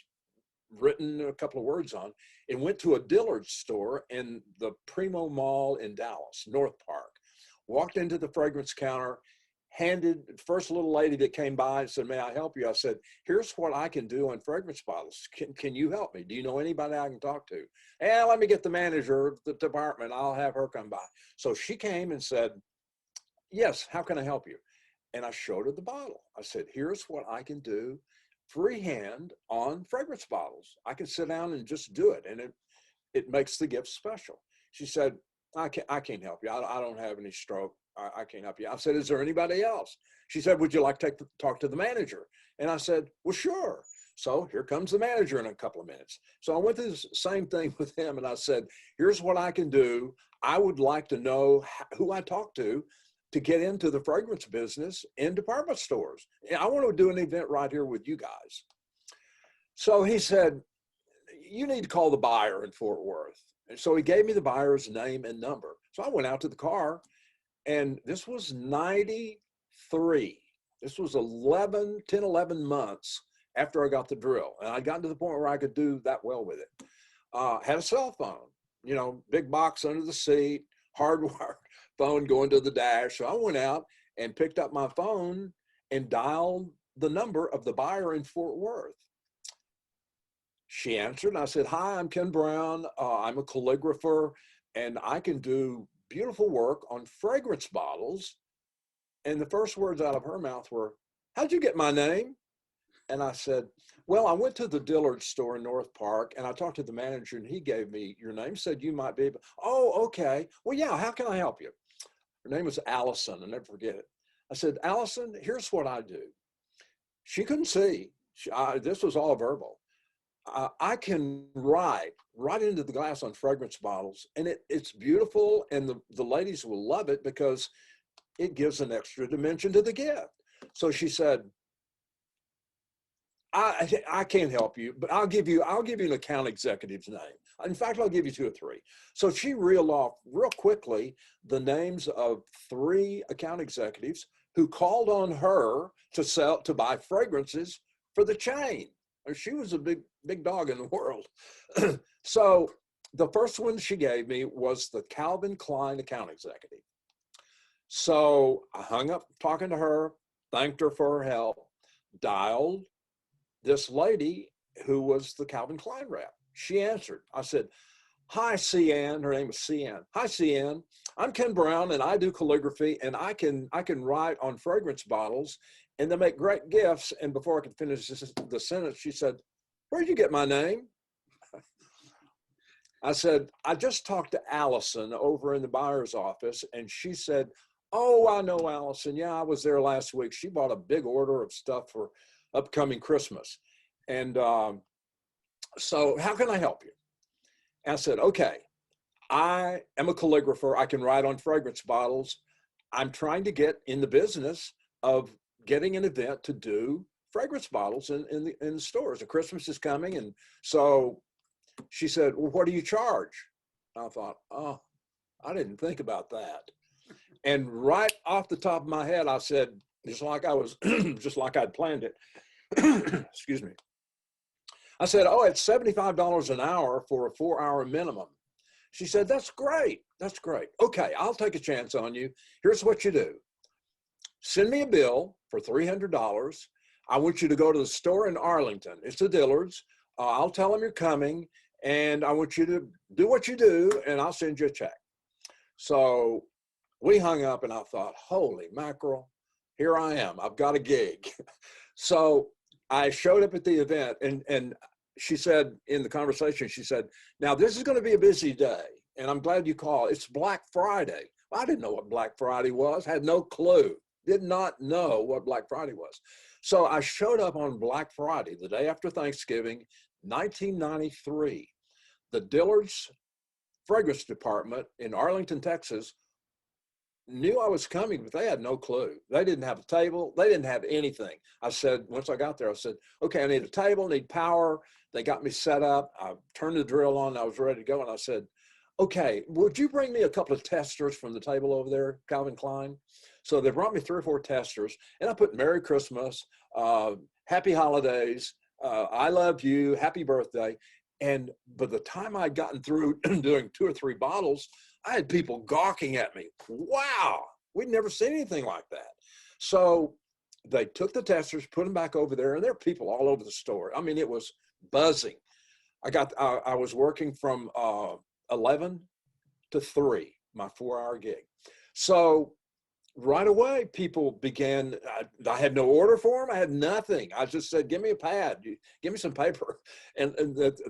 written a couple of words on and went to a Dillard's store in the Primo Mall in Dallas, North Park. Walked into the fragrance counter, handed first little lady that came by and said, "May I help you?" I said, "Here's what I can do on fragrance bottles. Can you help me? Do you know anybody I can talk to?" "And let me get the manager of the department. I'll have her come by." So she came and said, "Yes, how can I help you?" And I showed her the bottle. I said, "Here's what I can do freehand on fragrance bottles. I can sit down and just do it. And it makes the gift special." She said, I can't help you. I don't have any stroke. I can't help you." I said, "Is there anybody else?" She said, "Would you like to talk to the manager?" And I said, "Well, sure." So here comes the manager in a couple of minutes. So I went through the same thing with him and I said, "Here's what I can do. I would like to know who I talk to get into the fragrance business in department stores. I want to do an event right here with you guys." So he said, "You need to call the buyer in Fort Worth." And so he gave me the buyer's name and number. So I went out to the car, and this was 93. This was 11 months after I got the drill. And I'd gotten to the point where I could do that well with it. Had a cell phone, big box under the seat, hardwired phone going to the dash. So I went out and picked up my phone and dialed the number of the buyer in Fort Worth. She answered and I said, "Hi, I'm Ken Brown. I'm a calligrapher and I can do beautiful work on fragrance bottles." And the first words out of her mouth were, "How'd you get my name?" And I said, "Well, I went to the Dillard store in North Park and I talked to the manager and he gave me your name, said you might be able." "Oh, okay. Well, yeah, how can I help you?" Her name was Allison. I'll never forget it. I said, "Allison, here's what I do." She couldn't see. This was all verbal. I can write right into the glass on fragrance bottles, and it's beautiful, and the ladies will love it because it gives an extra dimension to the gift. So she said, I can't help you, but I'll give you an account executive's name. In fact, I'll give you 2 or 3. So she reeled off real quickly the names of 3 account executives who called on her to buy fragrances for the chain. She was a big dog in the world. So the first one she gave me was the Calvin Klein account executive. So I hung up talking to her, thanked her for her help, dialed this lady who was the Calvin Klein rep. She answered. I said, "Hi, CN." Her name was CN. "Hi, CN. I'm Ken Brown and I do calligraphy and I can write on fragrance bottles and they make great gifts." And before I could finish the sentence, she said, "Where'd you get my name?" I said, "I just talked to Allison over in the buyer's office." And she said, "Oh, I know Allison. Yeah, I was there last week. She bought a big order of stuff for upcoming Christmas. And so how can I help you?" And I said, "Okay, I am a calligrapher. I can write on fragrance bottles. I'm trying to get in the business of getting an event to do fragrance bottles in the stores. And Christmas is coming." And so she said, "Well, what do you charge?" And I thought, oh, I didn't think about that. And right off the top of my head, I said, just like I'd planned it, excuse me. I said, "Oh, it's $75 an hour for a 4-hour minimum." She said, "That's great. That's great. Okay, I'll take a chance on you. Here's what you do. Send me a bill for $300. I want you to go to the store in Arlington. It's the Dillards. I'll tell them you're coming and I want you to do what you do and I'll send you a check." So we hung up and I thought, holy mackerel, here I am. I've got a gig. So I showed up at the event, and she said in the conversation, she said, now this is going to be a busy day, and I'm glad you called. It's Black Friday. I didn't know what Black Friday was, had no clue, did not know what Black Friday was. So I showed up on Black Friday, the day after Thanksgiving, 1993. The Dillard's fragrance department in Arlington, Texas, knew I was coming, but they had no clue. They didn't have a table. They didn't have anything. I said, once I got there, I said, okay, I need a table, need power. They got me set up. I turned the drill on. I was ready to go. And I said, okay, would you bring me a couple of testers from the table over there, Calvin Klein? So they brought me 3 or 4 testers, and I put Merry Christmas, Happy Holidays, I love you, Happy Birthday. And by the time I'd gotten through doing 2 or 3 bottles, I had people gawking at me. Wow, we'd never seen anything like that. So they took the testers, put them back over there, and there are people all over the store. I mean, it was buzzing. I was working from 11 to 3, my 4-hour gig. So right away, people began, I had no order for them. I had nothing. I just said, give me a pad, give me some paper. And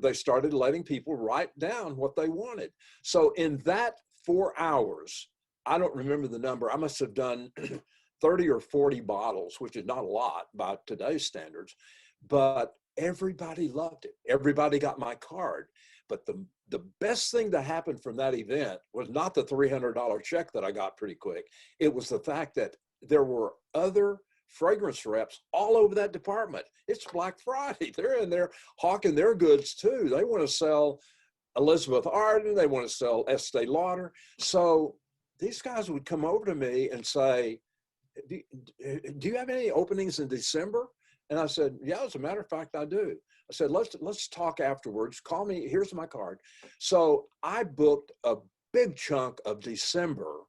they started letting people write down what they wanted. So in that 4 hours, I don't remember the number. I must have done 30 or 40 bottles, which is not a lot by today's standards, but everybody loved it. Everybody got my card. But the best thing that happened from that event was not the $300 check that I got pretty quick. It was the fact that there were other fragrance reps all over that department. It's Black Friday. They're in there hawking their goods too. They want to sell Elizabeth Arden. They want to sell Estee Lauder. So these guys would come over to me and say, do you have any openings in December? And I said, yeah, as a matter of fact, I do. I said, let's talk afterwards. Call me. Here's my card. So I booked a big chunk of December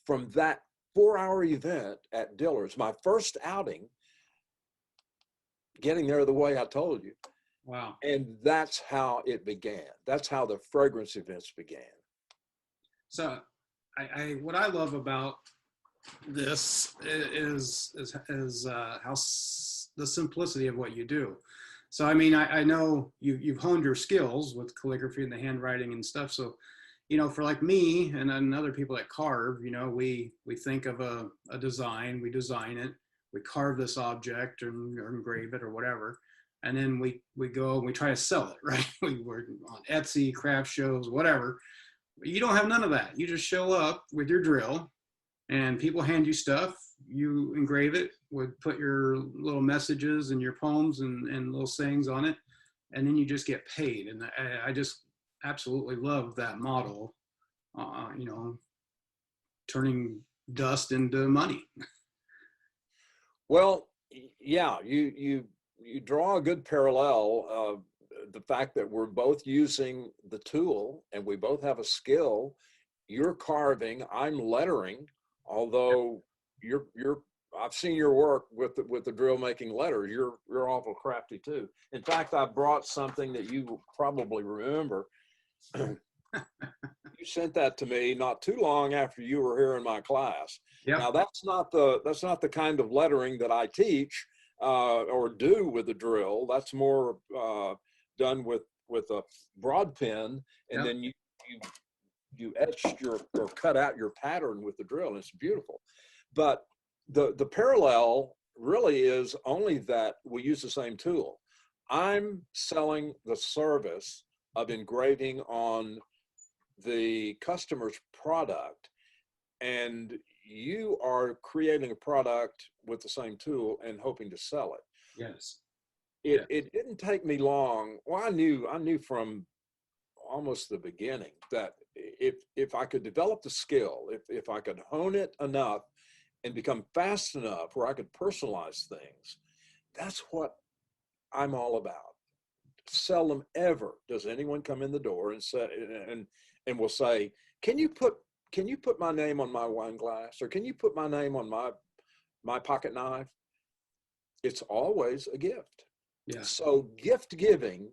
from that 4-hour event at Dillard's, my first outing, getting there the way I told you. Wow. And that's how it began. That's how the fragrance events began. So what I love about this is how the simplicity of what you do. So, I mean, I know you've honed your skills with calligraphy and the handwriting and stuff. So, you know, for like me and other people that carve, you know, we think of a design, we design it, we carve this object or engrave it or whatever. And then we go and we try to sell it, right? We work on Etsy, craft shows, whatever. You don't have none of that. You just show up with your drill and people hand you stuff. You engrave it, would put your little messages and your poems and little sayings on it, and then you just get paid. And I just absolutely love that model, you know, turning dust into money. Well, yeah, you draw a good parallel of the fact that we're both using the tool and we both have a skill. You're carving, I'm lettering, although I've seen your work with the drill making letters. You're awful crafty too. In fact, I brought something that you probably remember. You sent that to me not too long after you were here in my class. Yep. Now that's not the kind of lettering that I teach or do with the drill. That's more done with a broad pen, and Yep. then you etched or cut out your pattern with the drill, and it's beautiful. But the parallel really is only that we use the same tool. I'm selling the service of engraving on the customer's product, and you are creating a product with the same tool and hoping to sell it. Yes. It didn't take me long. Well, I knew from almost the beginning that if I could develop the skill, if I could hone it enough and become fast enough where I could personalize things, that's what I'm all about. Seldom ever does anyone come in the door and say and will say, can you put my name on my wine glass, or can you put my name on my pocket knife? It's always a gift. Yeah. So gift giving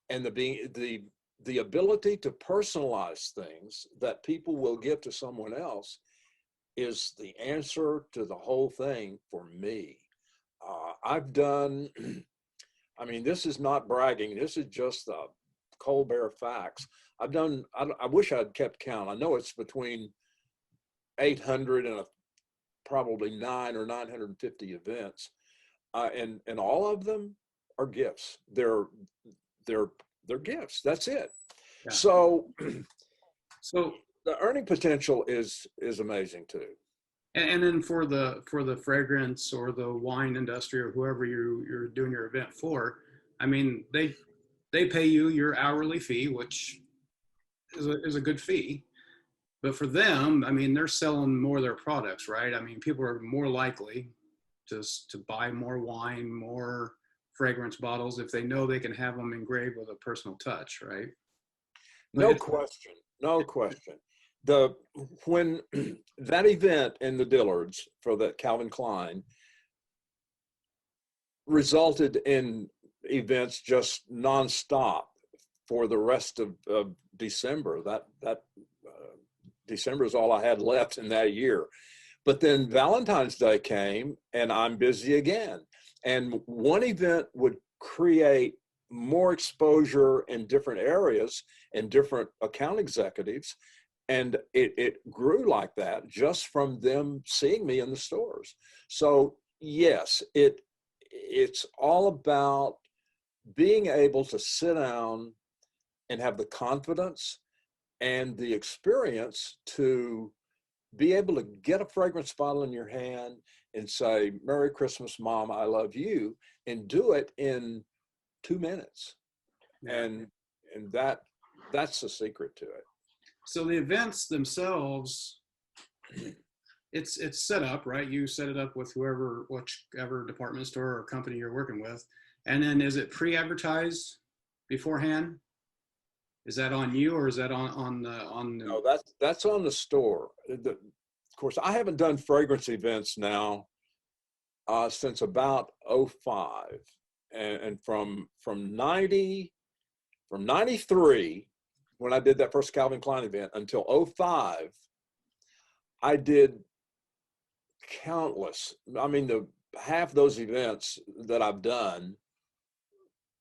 and the the ability to personalize things that people will give to someone else is the answer to the whole thing for me. I've done, I mean, this is not bragging. This is just the cold bare facts. I've done, I wish I'd kept count. I know it's between 800 and probably 950 events. And all of them are gifts. They're gifts. That's it. Yeah. So So, the earning potential is amazing too. and then for the fragrance or the wine industry or whoever you're doing your event for, I mean, they pay you your hourly fee, which is a good fee. But for them, I mean, they're selling more of their products, right? I mean, people are more likely to buy more wine, more fragrance bottles if they know they can have them engraved with a personal touch, right? But No question. No question. When that event in the Dillards for the Calvin Klein resulted in events just nonstop for the rest of December. That December is all I had left in that year. But then Valentine's Day came and I'm busy again. And one event would create more exposure in different areas and different account executives. And it grew like that just from them seeing me in the stores. So yes, it's all about being able to sit down and have the confidence and the experience to be able to get a fragrance bottle in your hand and say, "Merry Christmas, Mom, I love you," and do it in 2 minutes. yeah. And that's the secret to it. So the events themselves, it's set up, right? You set it up with whichever department store or company you're working with. And then is it pre-advertised beforehand? Is that on you or is that on the No, that's on the store. Of course, I haven't done fragrance events now since about '05, and from 93 when I did that first Calvin Klein event until '05, I did countless. I mean, the half those events that I've done,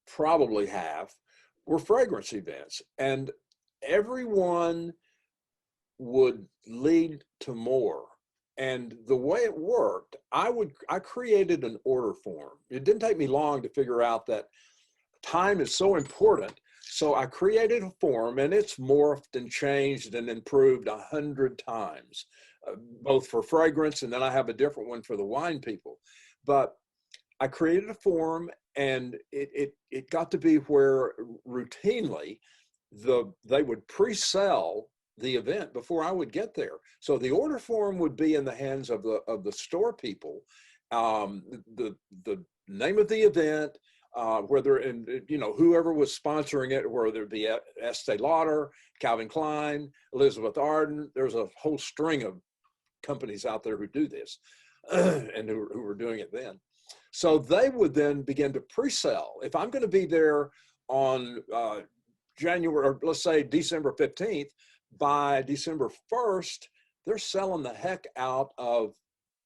probably half, were fragrance events, and everyone would lead to more. And the way it worked, I created an order form. It didn't take me long to figure out that time is so important. So I created a form, and it's morphed and changed and improved 100 times, both for fragrance, and then I have a different one for the wine people. But I created a form, and it got to be where routinely they would pre-sell the event before I would get there. So the order form would be in the hands of the store people. The name of the event, whether, and whoever was sponsoring it, whether it be Estee Lauder, Calvin Klein, Elizabeth Arden. There's a whole string of companies out there who do this and who were doing it then. So they would then begin to pre-sell. If I'm going to be there on January, or let's say December 15th, by December 1st, they're selling the heck out of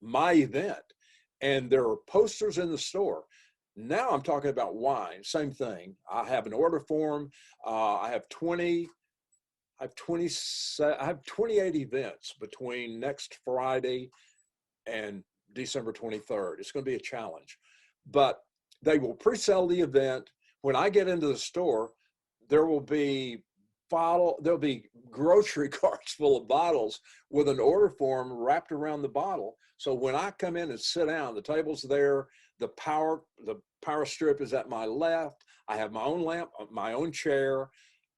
my event. And there are posters in the store. Now I'm talking about wine, same thing. I have an order form. I have 28 events between next Friday and December 23rd. It's going to be a challenge, but they will pre-sell the event. When I get into the store, there'll be grocery carts full of bottles with an order form wrapped around the bottle. So when I come in and sit down, the table's there, the power strip is at my left. I have my own lamp, my own chair.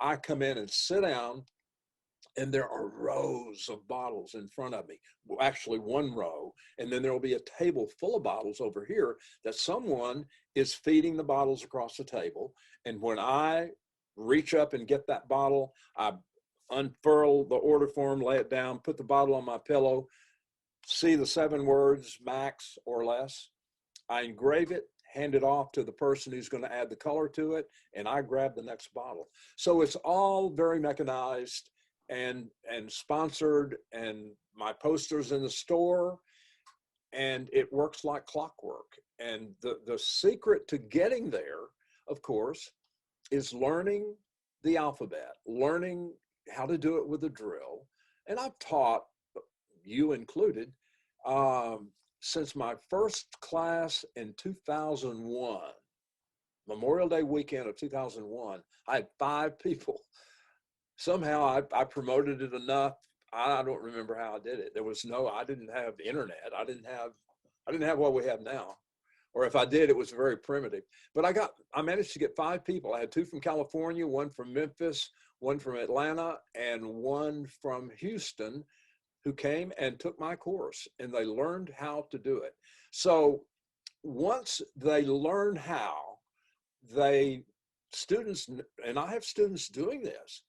I come in and sit down, and there are rows of bottles in front of me. Well, actually one row, and then there will be a table full of bottles over here that someone is feeding the bottles across the table. And when I reach up and get that bottle, I unfurl the order form, lay it down, put the bottle on my pillow, see the 7 words, max or less. I engrave it, hand it off to the person who's going to add the color to it, and I grab the next bottle. So it's all very mechanized and sponsored, and my posters in the store, and it works like clockwork. And the secret to getting there, of course, is learning the alphabet, learning how to do it with a drill. And I've taught, you included, since my first class in 2001, Memorial Day weekend of 2001, I had 5 people. Somehow I promoted it enough. I don't remember how I did it. I didn't have the internet. I didn't have what we have now. Or if I did, it was very primitive. But I managed to get 5 people. I had 2 from California, 1 from Memphis, 1 from Atlanta, and 1 from Houston, who came and took my course, and they learned how to do it. So once they learn how, students, and I have students doing this,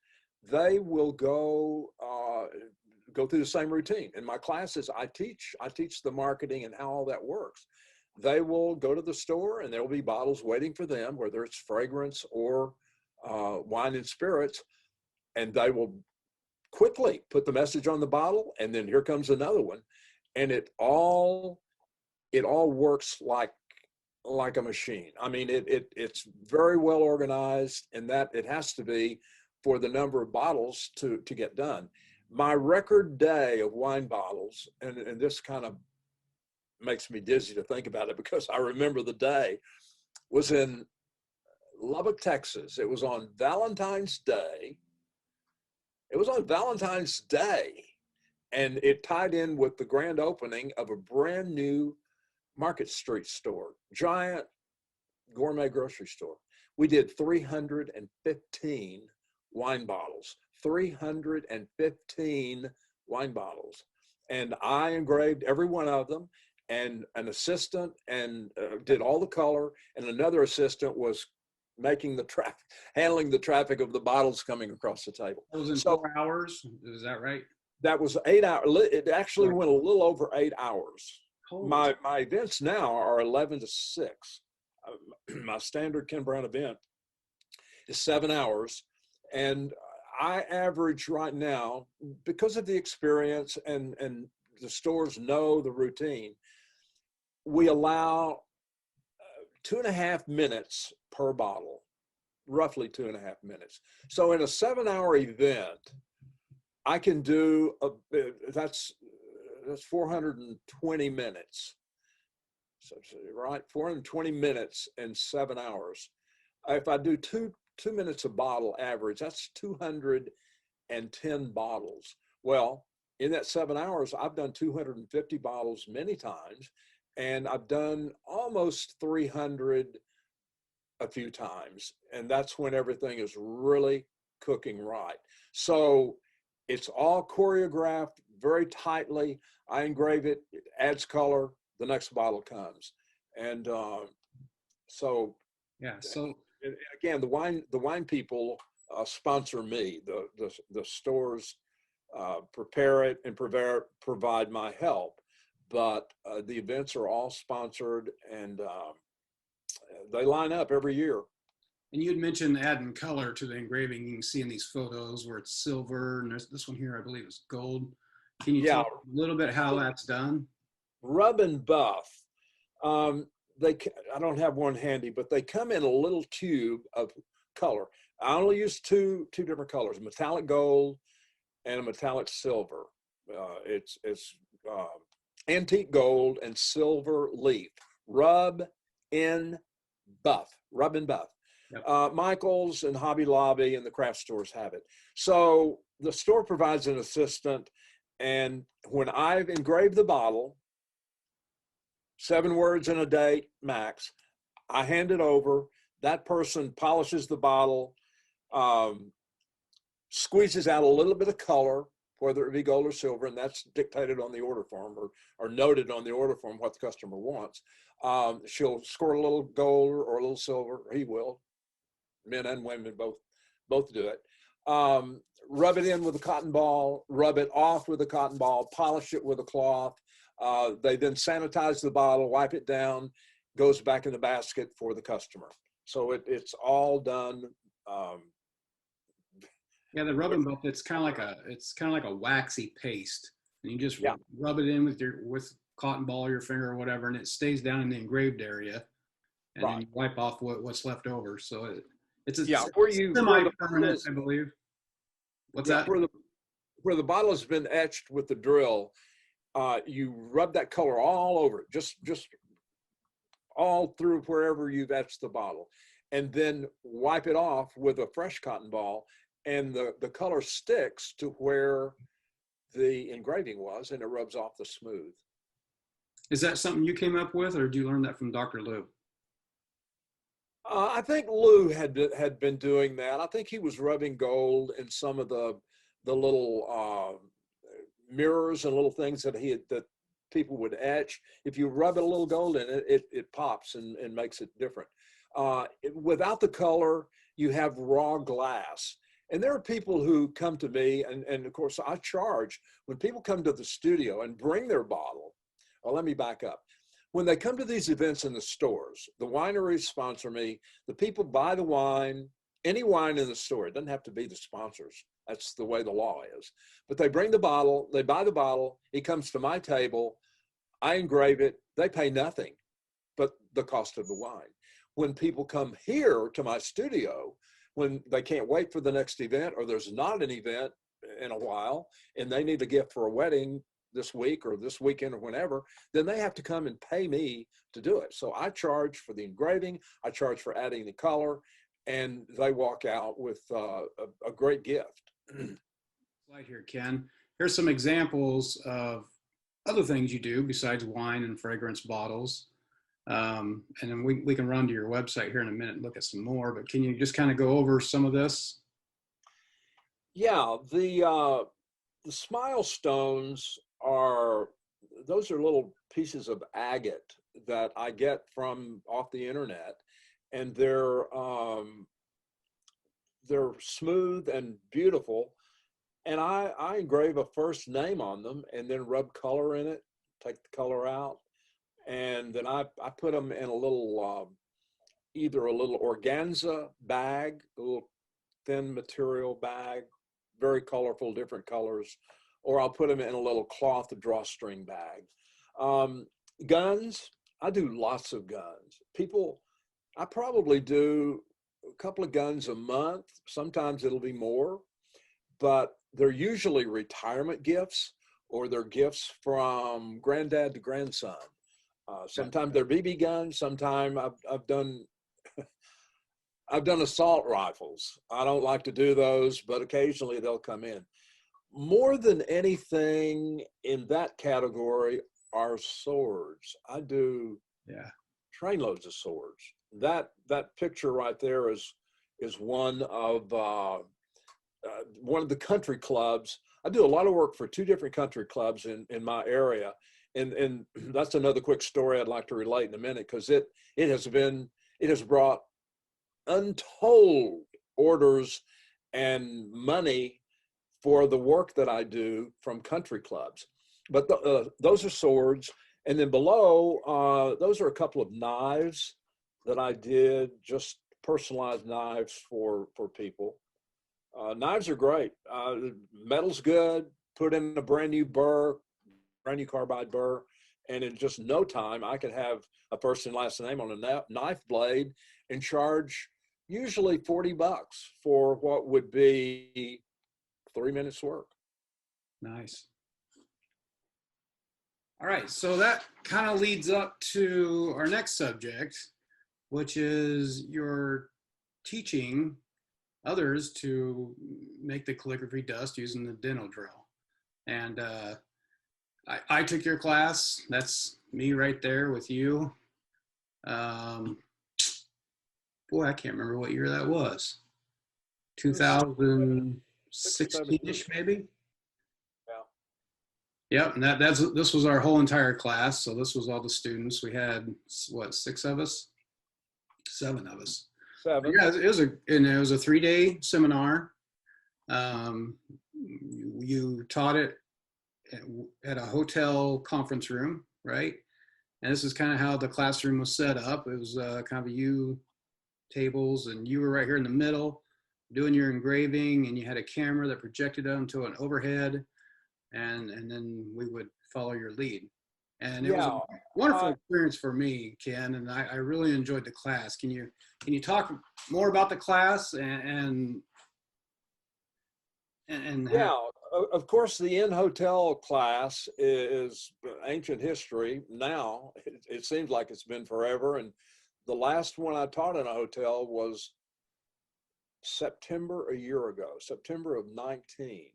they will go through the same routine. In my classes, I teach the marketing and how all that works. They will go to the store, and there will be bottles waiting for them, whether it's fragrance or wine and spirits, and they will quickly put the message on the bottle, and then here comes another one, and it all works like a machine. I mean, it's very well organized, and that it has to be for the number of bottles to get done. My record day of wine bottles, and this kind of makes me dizzy to think about it because I remember the day, was in Lubbock, Texas. It was on Valentine's Day. And it tied in with the grand opening of a brand new Market Street store, giant gourmet grocery store. We did 315 wine bottles, 315 wine bottles. And I engraved every one of them, and an assistant did all the color, and another assistant was making the traffic, handling the traffic of the bottles coming across the table. That was in 4 hours. Is that right? That was 8 hours. It actually went a little over 8 hours. Holy. My events now are 11 to 6. My standard Ken Brown event is 7 hours. And I average right now, because of the experience and the stores know the routine, we allow 2.5 minutes per bottle, roughly 2.5 minutes. So in a 7-hour event, I can do that's 420 minutes. So right, 420 minutes in 7 hours. If I do two minutes a bottle average, that's 210 bottles. Well, in that 7 hours, I've done 250 bottles many times, and I've done almost 300 a few times. And that's when everything is really cooking right. So it's all choreographed very tightly. I engrave it, it adds color, the next bottle comes. And so again, the wine people sponsor me. The stores prepare it and provide my help, but the events are all sponsored, and they line up every year. And you had mentioned adding color to the engraving. You can see in these photos where it's silver, and there's this one here, I believe, is gold. Can you tell a little bit how that's done? Rub and buff. I don't have one handy, but they come in a little tube of color. I only use two different colors: metallic gold and a metallic silver. It's antique gold and silver leaf. Rub and buff. Yep. Michael's and Hobby Lobby and the craft stores have it. So the store provides an assistant, and when I've engraved the bottle, 7 words and a date max, I hand it over. That person polishes the bottle, squeezes out a little bit of color, whether it be gold or silver, and that's dictated on the order form or noted on the order form what the customer wants. She'll squirt a little gold or a little silver, or he will. Men and women both do it. Rub it in with a cotton ball, rub it off with a cotton ball, polish it with a cloth. They then sanitize the bottle, wipe it down, goes back in the basket for the customer. So it's all done. Yeah, the rubbing book, it's kind of like a waxy paste, and you just Yeah, rub it in with cotton ball or your finger or whatever, and it stays down in the engraved area, and then right. you wipe off what's left over. So it's a Yeah, where the bottle semi-permanent, is, I believe. What's yeah, that? where the bottle has been etched with the drill, you rub that color all over it, just all through wherever you've etched the bottle, and then wipe it off with a fresh cotton ball, and the color sticks to where the engraving was, and it rubs off the smooth. Is that something you came up with, or do you learn that from Dr. Lou? I think Lou had been doing that. I think he was rubbing gold in some of the little mirrors and little things that people would etch. If you rub a little gold in it, it pops and makes it different. Without the color, you have raw glass. And there are people who come to me, and of course I charge when people come to the studio and bring their bottle. Well, let me back up. When they come to these events in the stores, the wineries sponsor me. The people buy the wine, any wine in the store. It doesn't have to be the sponsors. That's the way the law is. But they bring the bottle, they buy the bottle, it comes to my table, I engrave it, they pay nothing but the cost of the wine. When people come here to my studio, when they can't wait for the next event, or there's not an event in a while, and they need a gift for a wedding this week or this weekend or whenever, then they have to come and pay me to do it. So I charge for the engraving, I charge for adding the color, and they walk out with a great gift. Slide here, Ken. Here's some examples of other things you do besides wine and fragrance bottles. And then we can run to your website here in a minute and look at some more, but can you just kind of go over some of this? Yeah, the smile stones those are little pieces of agate that I get from off the internet, and they're smooth and beautiful. And I engrave a first name on them and then rub color in it, take the color out, and then I put them in a little either a little organza bag, a little thin material bag, very colorful, different colors, or I'll put them in a little cloth drawstring bag. Um, Guns, I do lots of guns. I probably do a couple of guns a month. Sometimes it'll be more, but they're usually retirement gifts, or they're gifts from granddad to grandson. Sometimes they're BB guns. Sometimes I've done assault rifles. I don't like to do those, but occasionally they'll come in. More than anything in that category are swords. I do Yeah. trainloads of swords. That picture right there is one of the country clubs. I do a lot of work for two different country clubs in my area, and that's another quick story I'd like to relate in a minute, because it has brought untold orders and money for the work that I do from country clubs. But those are swords. And then below, those are a couple of knives that I did, just personalized knives for people. Knives are great. Metal's good. Put in a brand new carbide burr, and in just no time, I could have a first and last name on a knife blade and charge usually $40 for what would be 3 minutes work. Nice. All right, so that kind of leads up to our next subject, which is your teaching others to make the calligraphy dust using the dental drill. And I took your class. That's me right there with you. Boy, I can't remember what year that was. 2016-ish, maybe. Yep, and this was our whole entire class. So this was all the students. We had what, 6 of us, 7 of us. 7. Yeah, it was a 3-day seminar. You taught it at a hotel conference room, right? And this is kind of how the classroom was set up. It was kind of a U tables, and you were right here in the middle doing your engraving, and you had a camera that projected onto an overhead, and then we would follow your lead. And it was a Yeah. wonderful experience for me, Ken, and I really enjoyed the class. Can you talk more about the class and how? Yeah, of course, the in hotel class is ancient history now. It seems like it's been forever. And the last one I taught in a hotel was September a year ago, September of 19.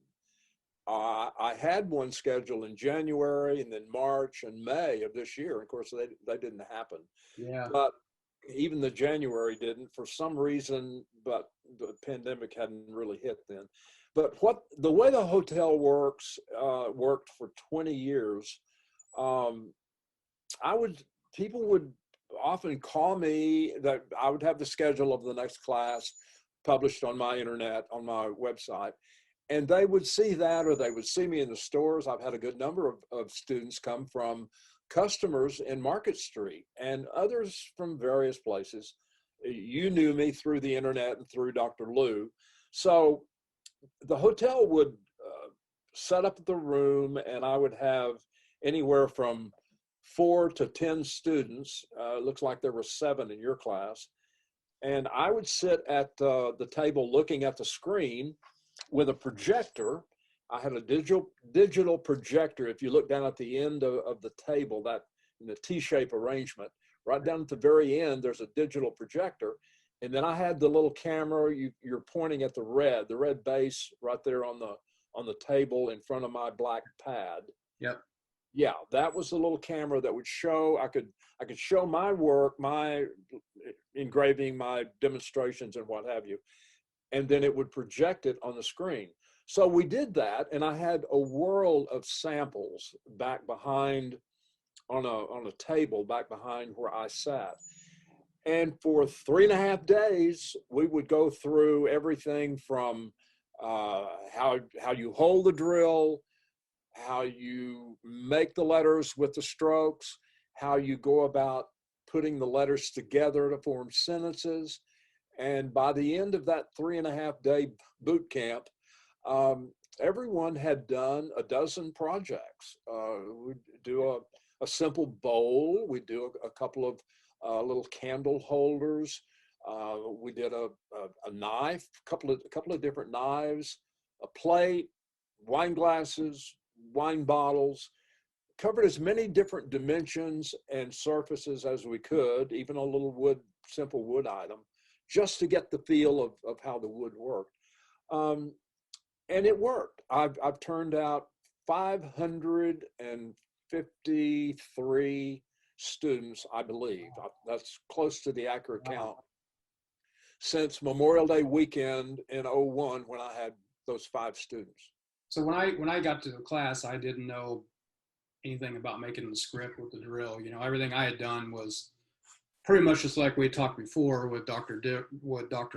I had one scheduled in January and then March and May of this year. Of course, they didn't happen. Yeah. But even the January didn't for some reason, but the pandemic hadn't really hit then. But the way the hotel worked for 20 years, um, people would often call me that I would have the schedule of the next class published on my internet, on my website, and they would see that, or they would see me in the stores. I've had a good number of students come from customers in Market Street and others from various places. You knew me through the internet and through Dr. Lou. So the hotel would set up the room, and I would have anywhere from 4 to 10 students. Looks like there were 7 in your class. And I would sit at the table looking at the screen with a projector. I had a digital projector. If you look down at the end of the table, that in the T-shape arrangement, right down at the very end, there's a digital projector. And then I had the little camera. You're pointing at the red base right there on the table in front of my black pad. Yep. Yeah, that was the little camera that would show. I could show my work, my engraving, my demonstrations, and what have you, and then it would project it on the screen. So we did that, and I had a world of samples back behind on a table back behind where I sat. And for 3.5 days, we would go through everything from how you hold the drill, how you make the letters with the strokes, how you go about putting the letters together to form sentences. And by the end of that 3.5 day boot camp, everyone had done a dozen projects. We'd do a simple bowl. We'd do a couple of little candle holders. We did a knife, a couple of different knives, a plate, wine glasses, wine bottles, covered as many different dimensions and surfaces as we could, even a little simple wood item, just to get the feel of how the wood worked. And it worked. I've turned out 553 students, I believe. That's close to the accurate count, since Memorial Day weekend in '01 when I had those 5 students. So when I got to the class, I didn't know anything about making the script with the drill. Everything I had done was pretty much just like we talked before with Dr.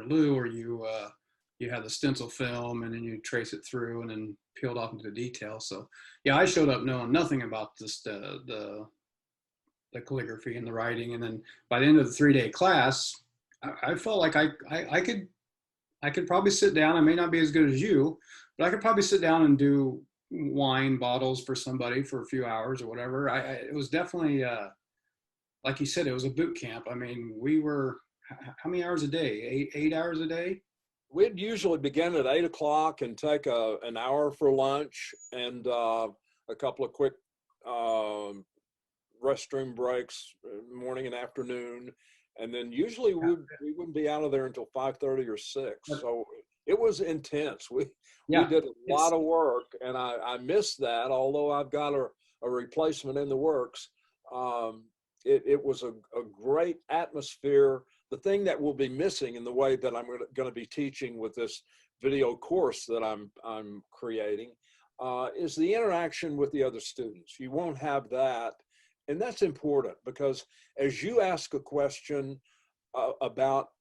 Lou, or you had the stencil film and then you trace it through and then peeled off into the details. So yeah, I showed up knowing nothing about this the calligraphy and the writing, and then by the end of the 3-day class, I felt like I could probably sit down. I may not be as good as you, but I could probably sit down and do wine bottles for somebody for a few hours or whatever. It was definitely, like you said, it was a boot camp. I mean, we were, how many hours a day? 8 hours a day? We'd usually begin at 8 o'clock and take an hour for lunch and a couple of quick restroom breaks, morning and afternoon. And then usually we wouldn't be out of there until 5:30 or 6. So it was intense. We did a lot of work, and I missed that. Although I've got a replacement in the works, it was a great atmosphere. The thing that will be missing in the way that I'm going to be teaching with this video course that I'm creating is the interaction with the other students. You won't have that. And that's important, because as you ask a question about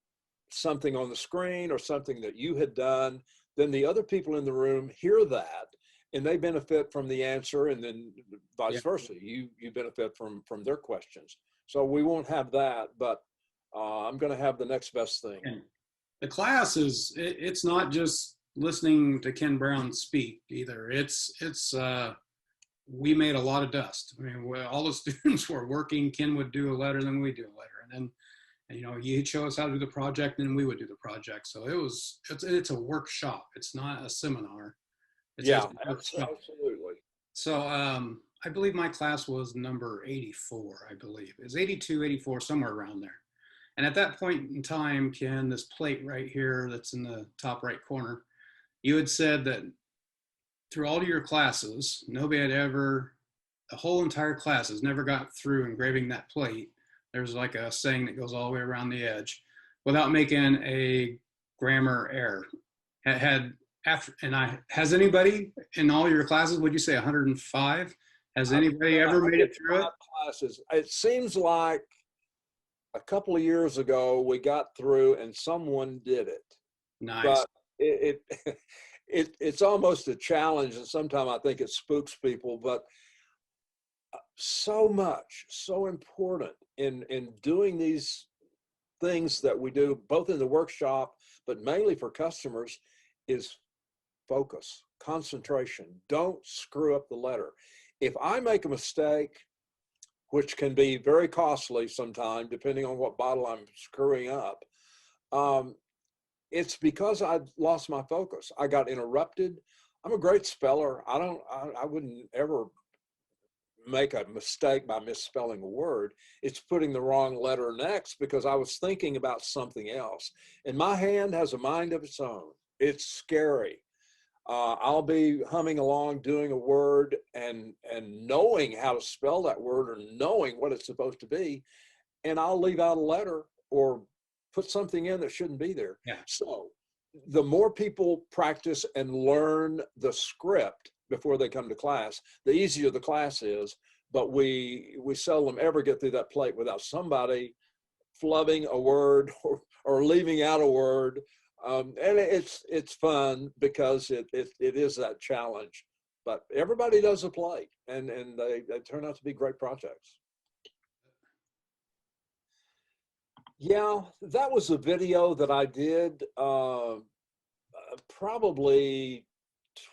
something on the screen or something that you had done, then the other people in the room hear that, and they benefit from the answer, and then Yeah. vice versa. You benefit from their questions. So we won't have that, but I'm going to have the next best thing. And the class is, it's not just listening to Ken Brown speak either. We made a lot of dust. I mean, all the students were working. Ken would do a letter, then we do a letter, and then, you know, he'd show us how to do the project, and then we would do the project. So it's a workshop. It's not a seminar. It's Yeah, a workshop. absolutely. So I believe my class was number 84. I believe it was 82, 84, somewhere around there. And at that point in time, Ken, this plate right here that's in the top right corner, you had said that through all of your classes, nobody had ever, the whole entire class has never got through engraving that plate. There's like a saying that goes all the way around the edge without making a grammar error. Has anybody in all your classes, would you say 105? Has anybody ever made it through it? Classes. It seems like a couple of years ago we got through and someone did it. Nice. But it's almost a challenge, and sometimes I think it spooks people, but so important in doing these things that we do both in the workshop but mainly for customers is focus, concentration. Don't screw up the letter. If I make a mistake, which can be very costly sometimes depending on what bottle I'm screwing up, it's because I lost my focus. I got interrupted. I'm a great speller. I wouldn't ever make a mistake by misspelling a word. It's putting the wrong letter next because I was thinking about something else. And my hand has a mind of its own. It's scary. I'll be humming along doing a word and knowing how to spell that word or knowing what it's supposed to be, and I'll leave out a letter or put something in that shouldn't be there. Yeah. So the more people practice and learn the script before they come to class, the easier the class is. But we seldom ever get through that plate without somebody flubbing a word or leaving out a word. And it's fun because it is that challenge. But everybody does a plate, and they turn out to be great projects. Yeah, that was a video that I did probably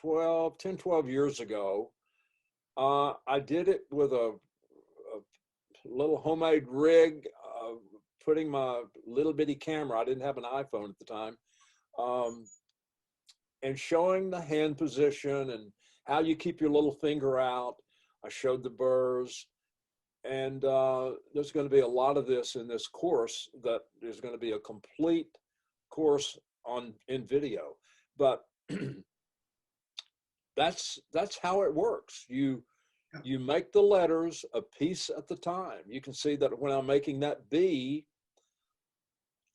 12 years ago. I did it with a little homemade rig, putting my little bitty camera. I didn't have an iPhone at the time. And showing the hand position and how you keep your little finger out. I showed the burrs. And there's going to be a lot of this in this course. That there's going to be a complete course in video. But that's how it works. You make the letters a piece at the time. You can see that when I'm making that B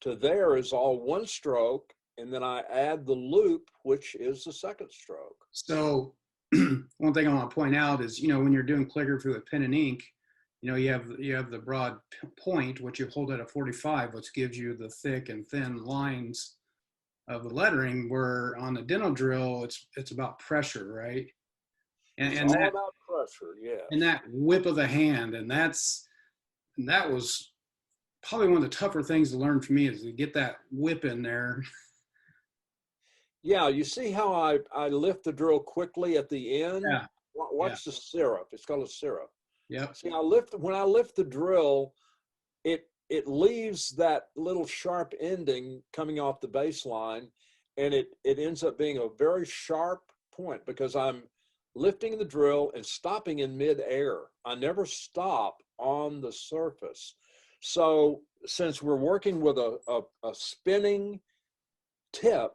to there is all one stroke, and then I add the loop, which is the second stroke. So one thing I want to point out is, you know, when you're doing calligraphy with pen and ink, you know, you have the broad point, which you hold at a 45, which gives you the thick and thin lines of the lettering, where on the dental drill, it's about pressure, right? And it's all about pressure, yeah. And that whip of the hand, and that was probably one of the tougher things to learn for me, is to get that whip in there. Yeah, you see how I lift the drill quickly at the end? Yeah. Watch the syrup. It's called a syrup. Yeah. See, when I lift the drill, it leaves that little sharp ending coming off the baseline, and it ends up being a very sharp point because I'm lifting the drill and stopping in midair. I never stop on the surface. So since we're working with a spinning tip,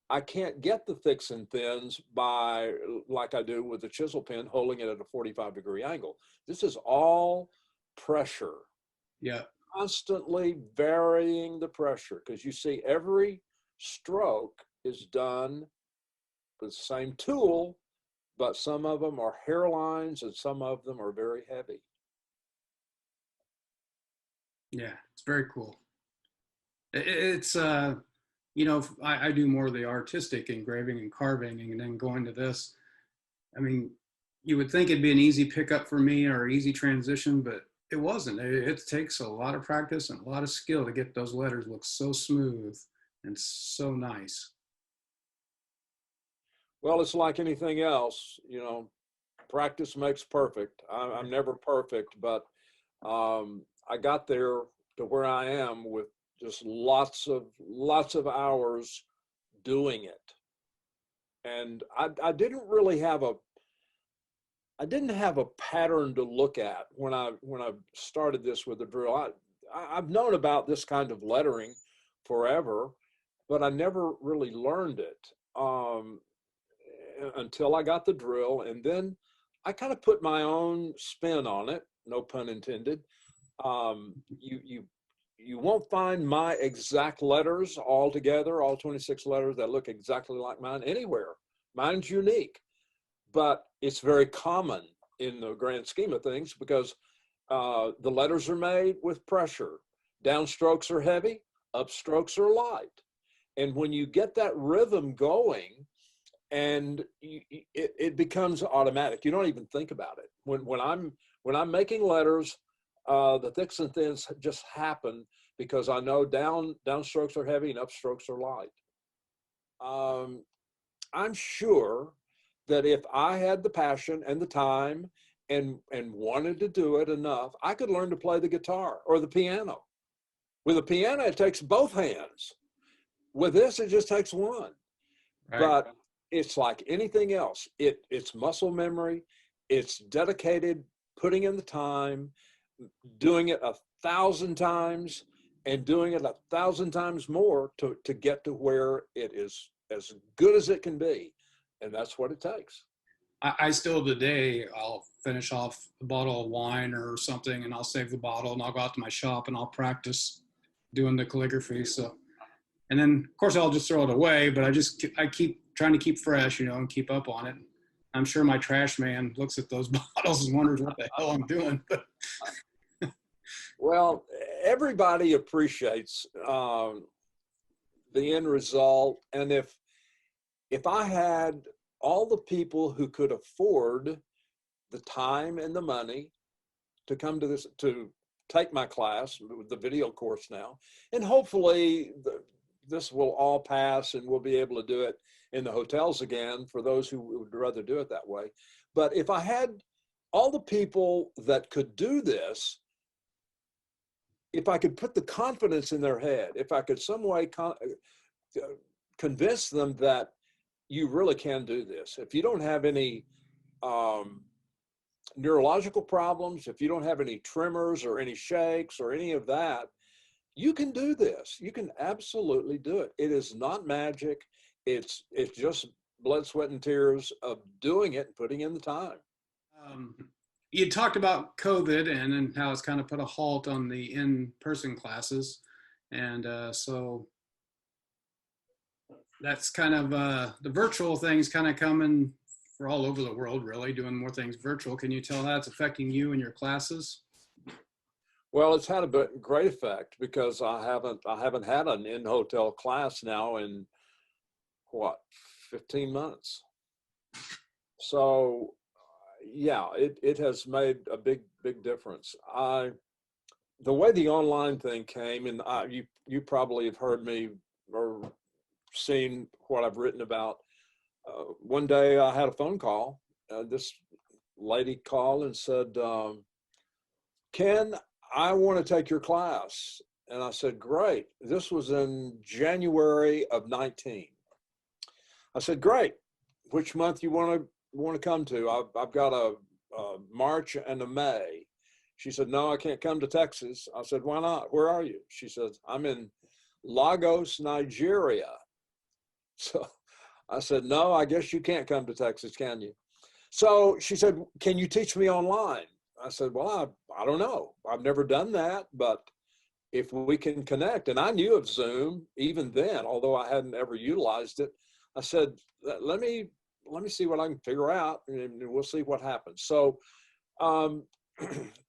I can't get the thicks and thins by, like I do with the chisel pen, holding it at a 45-degree angle. This is all pressure. Yeah. Constantly varying the pressure, because you see every stroke is done with the same tool, but some of them are hairlines and some of them are very heavy. Yeah, it's very cool. It's you know, I do more of the artistic engraving and carving, and then going to this. I mean, you would think it'd be an easy pickup for me or easy transition, but it wasn't. It takes a lot of practice and a lot of skill to get those letters look so smooth and so nice. Well, it's like anything else, you know, practice makes perfect. I'm never perfect, but I got there to where I am with just lots of hours doing it. And I didn't really have a I didn't have a pattern to look at when I started this with the drill. I've known about this kind of lettering forever, but I never really learned it until I got the drill, and then I kind of put my own spin on it. No pun intended. You won't find my exact letters all together, all 26 letters that look exactly like mine anywhere. Mine's unique, but it's very common in the grand scheme of things because the letters are made with pressure. Downstrokes are heavy, upstrokes are light. And when you get that rhythm going, and it becomes automatic. You don't even think about it. When I'm making letters, the thicks and thins just happen because I know downstrokes are heavy and upstrokes are light. I'm sure that if I had the passion and the time and wanted to do it enough, I could learn to play the guitar or the piano. With a piano, it takes both hands. With this, it just takes one. Right. But it's like anything else. It's muscle memory. It's dedicated, putting in the time, doing it 1,000 times, and doing it 1,000 times more to get to where it is as good as it can be. And that's what it takes. I still today, I'll finish off a bottle of wine or something and I'll save the bottle and I'll go out to my shop and I'll practice doing the calligraphy. So, and then of course I'll just throw it away, but I keep trying to keep fresh, and keep up on it. I'm sure my trash man looks at those bottles and wonders what the hell I'm doing. Well, everybody appreciates the end result. And if I had all the people who could afford the time and the money to come to this, to take my class, the video course now, and hopefully this will all pass and we'll be able to do it in the hotels again for those who would rather do it that way. But if I had all the people that could do this, if I could put the confidence in their head, if I could some way convince them that you really can do this. If you don't have any neurological problems, if you don't have any tremors or any shakes or any of that, you can do this. You can absolutely do it. It is not magic. It's just blood, sweat, and tears of doing it and putting in the time. You talked about COVID and how it's kind of put a halt on the in-person classes. And so that's kind of the virtual things kind of coming for all over the world, really, doing more things virtual. Can you tell how it's affecting you and your classes? Well, it's had a great effect because I haven't had an in-hotel class now in what, 15 months. So yeah, it has made a big difference. The way the online thing came, and you probably have heard me or seen what I've written about. One day I had a phone call. This lady called and said, Ken, I want to take your class. And I said, great. This was in January of 19. I said, great. Which month you want to come to? I've got a March and a May. She said, no, I can't come to Texas. I said, why not? Where are you? She says, I'm in Lagos, Nigeria. So I said, no, I guess you can't come to Texas, can you? So she said, can you teach me online? I said, well, I don't know. I've never done that, but if we can connect, and I knew of Zoom even then, although I hadn't ever utilized it. I said, let me see what I can figure out, and we'll see what happens. So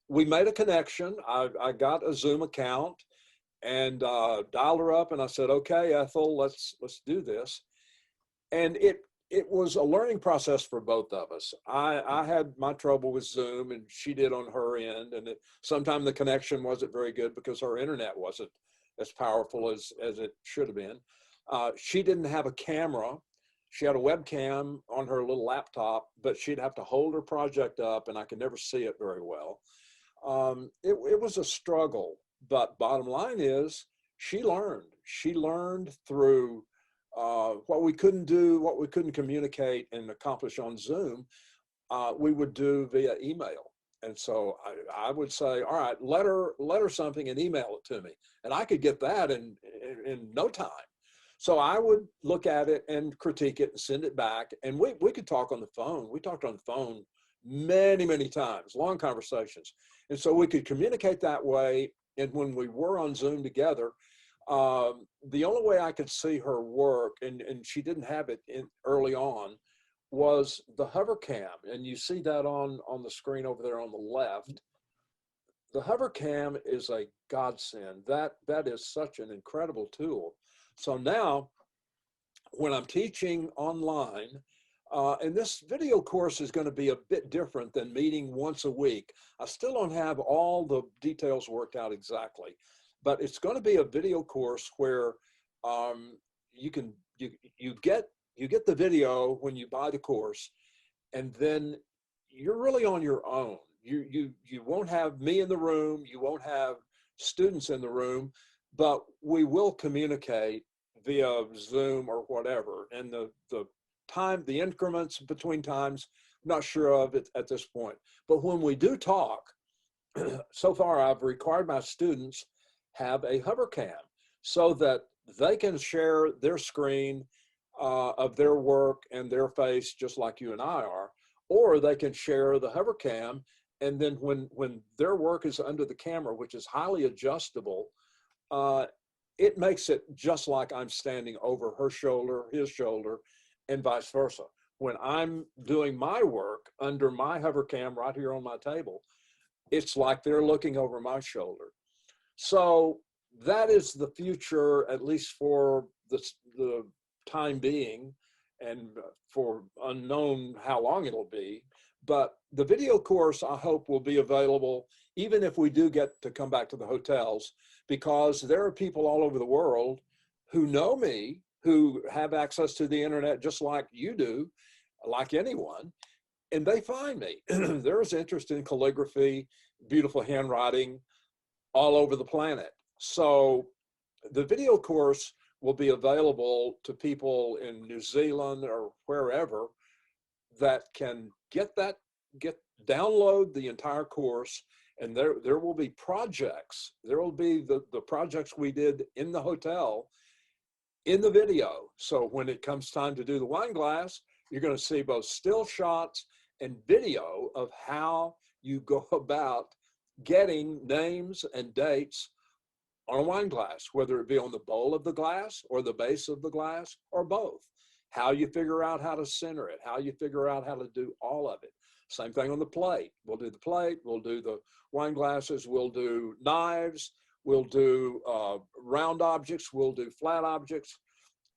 we made a connection. I got a Zoom account and dialed her up, and I said, okay, Ethel, let's do this. And it was a learning process for both of us. I had my trouble with Zoom, and she did on her end. And sometimes the connection wasn't very good because her internet wasn't as powerful as it should have been. She didn't have a camera. She had a webcam on her little laptop, but she'd have to hold her project up, and I could never see it very well. It was a struggle, but bottom line is she learned. She learned through what we couldn't do, what we couldn't communicate and accomplish on Zoom, we would do via email. And so I would say, all right, let her something and email it to me. And I could get that in no time. So I would look at it and critique it and send it back. And we could talk on the phone. We talked on the phone many, many times, long conversations. And so we could communicate that way. And when we were on Zoom together, the only way I could see her work, and she didn't have it early on, was the hover cam. And you see that on the screen over there on the left. The hover cam is a godsend. That is such an incredible tool. So now when I'm teaching online, and this video course is going to be a bit different than meeting once a week. I still don't have all the details worked out exactly, but it's going to be a video course where you get the video when you buy the course, and then you're really on your own. You won't have me in the room, you won't have students in the room, but we will communicate via Zoom or whatever. And the increments between times, I'm not sure of it at this point. But when we do talk, so far I've required my students have a hover cam so that they can share their screen of their work and their face just like you and I are, or they can share the hover cam. And then when their work is under the camera, which is highly adjustable, it makes it just like I'm standing over her shoulder, his shoulder, and vice versa. When I'm doing my work under my hover cam right here on my table, it's like they're looking over my shoulder. So that is the future, at least for the time being, and for unknown how long it'll be. But the video course, I hope, will be available even if we do get to come back to the hotels, because there are people all over the world who know me, who have access to the internet just like you do, like anyone, and they find me. There's interest in calligraphy, beautiful handwriting all over the planet. So the video course will be available to people in New Zealand or wherever that can download the entire course. And there will be projects. There will be the projects we did in the hotel in the video. So when it comes time to do the wine glass, you're going to see both still shots and video of how you go about getting names and dates on a wine glass, whether it be on the bowl of the glass or the base of the glass or both. How you figure out how to center it, how you figure out how to do all of it. Same thing on the plate. We'll do the plate, we'll do the wine glasses, we'll do knives, we'll do round objects, we'll do flat objects.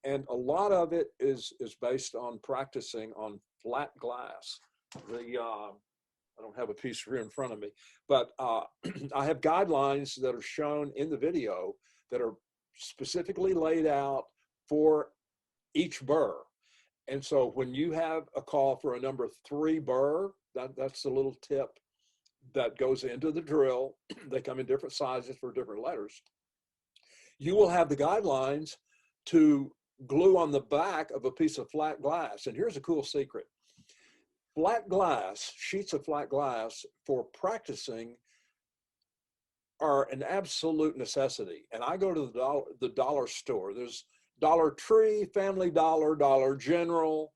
And a lot of it is based on practicing on flat glass. I don't have a piece here in front of me, but I have guidelines that are shown in the video that are specifically laid out for each burr. And so when you have a call for a number 3 burr, that's the little tip that goes into the drill. They come in different sizes for different letters. You will have the guidelines to glue on the back of a piece of flat glass. And here's a cool secret. Flat glass, sheets of flat glass for practicing are an absolute necessity. And I go to the dollar store. There's Dollar Tree, Family Dollar, Dollar General,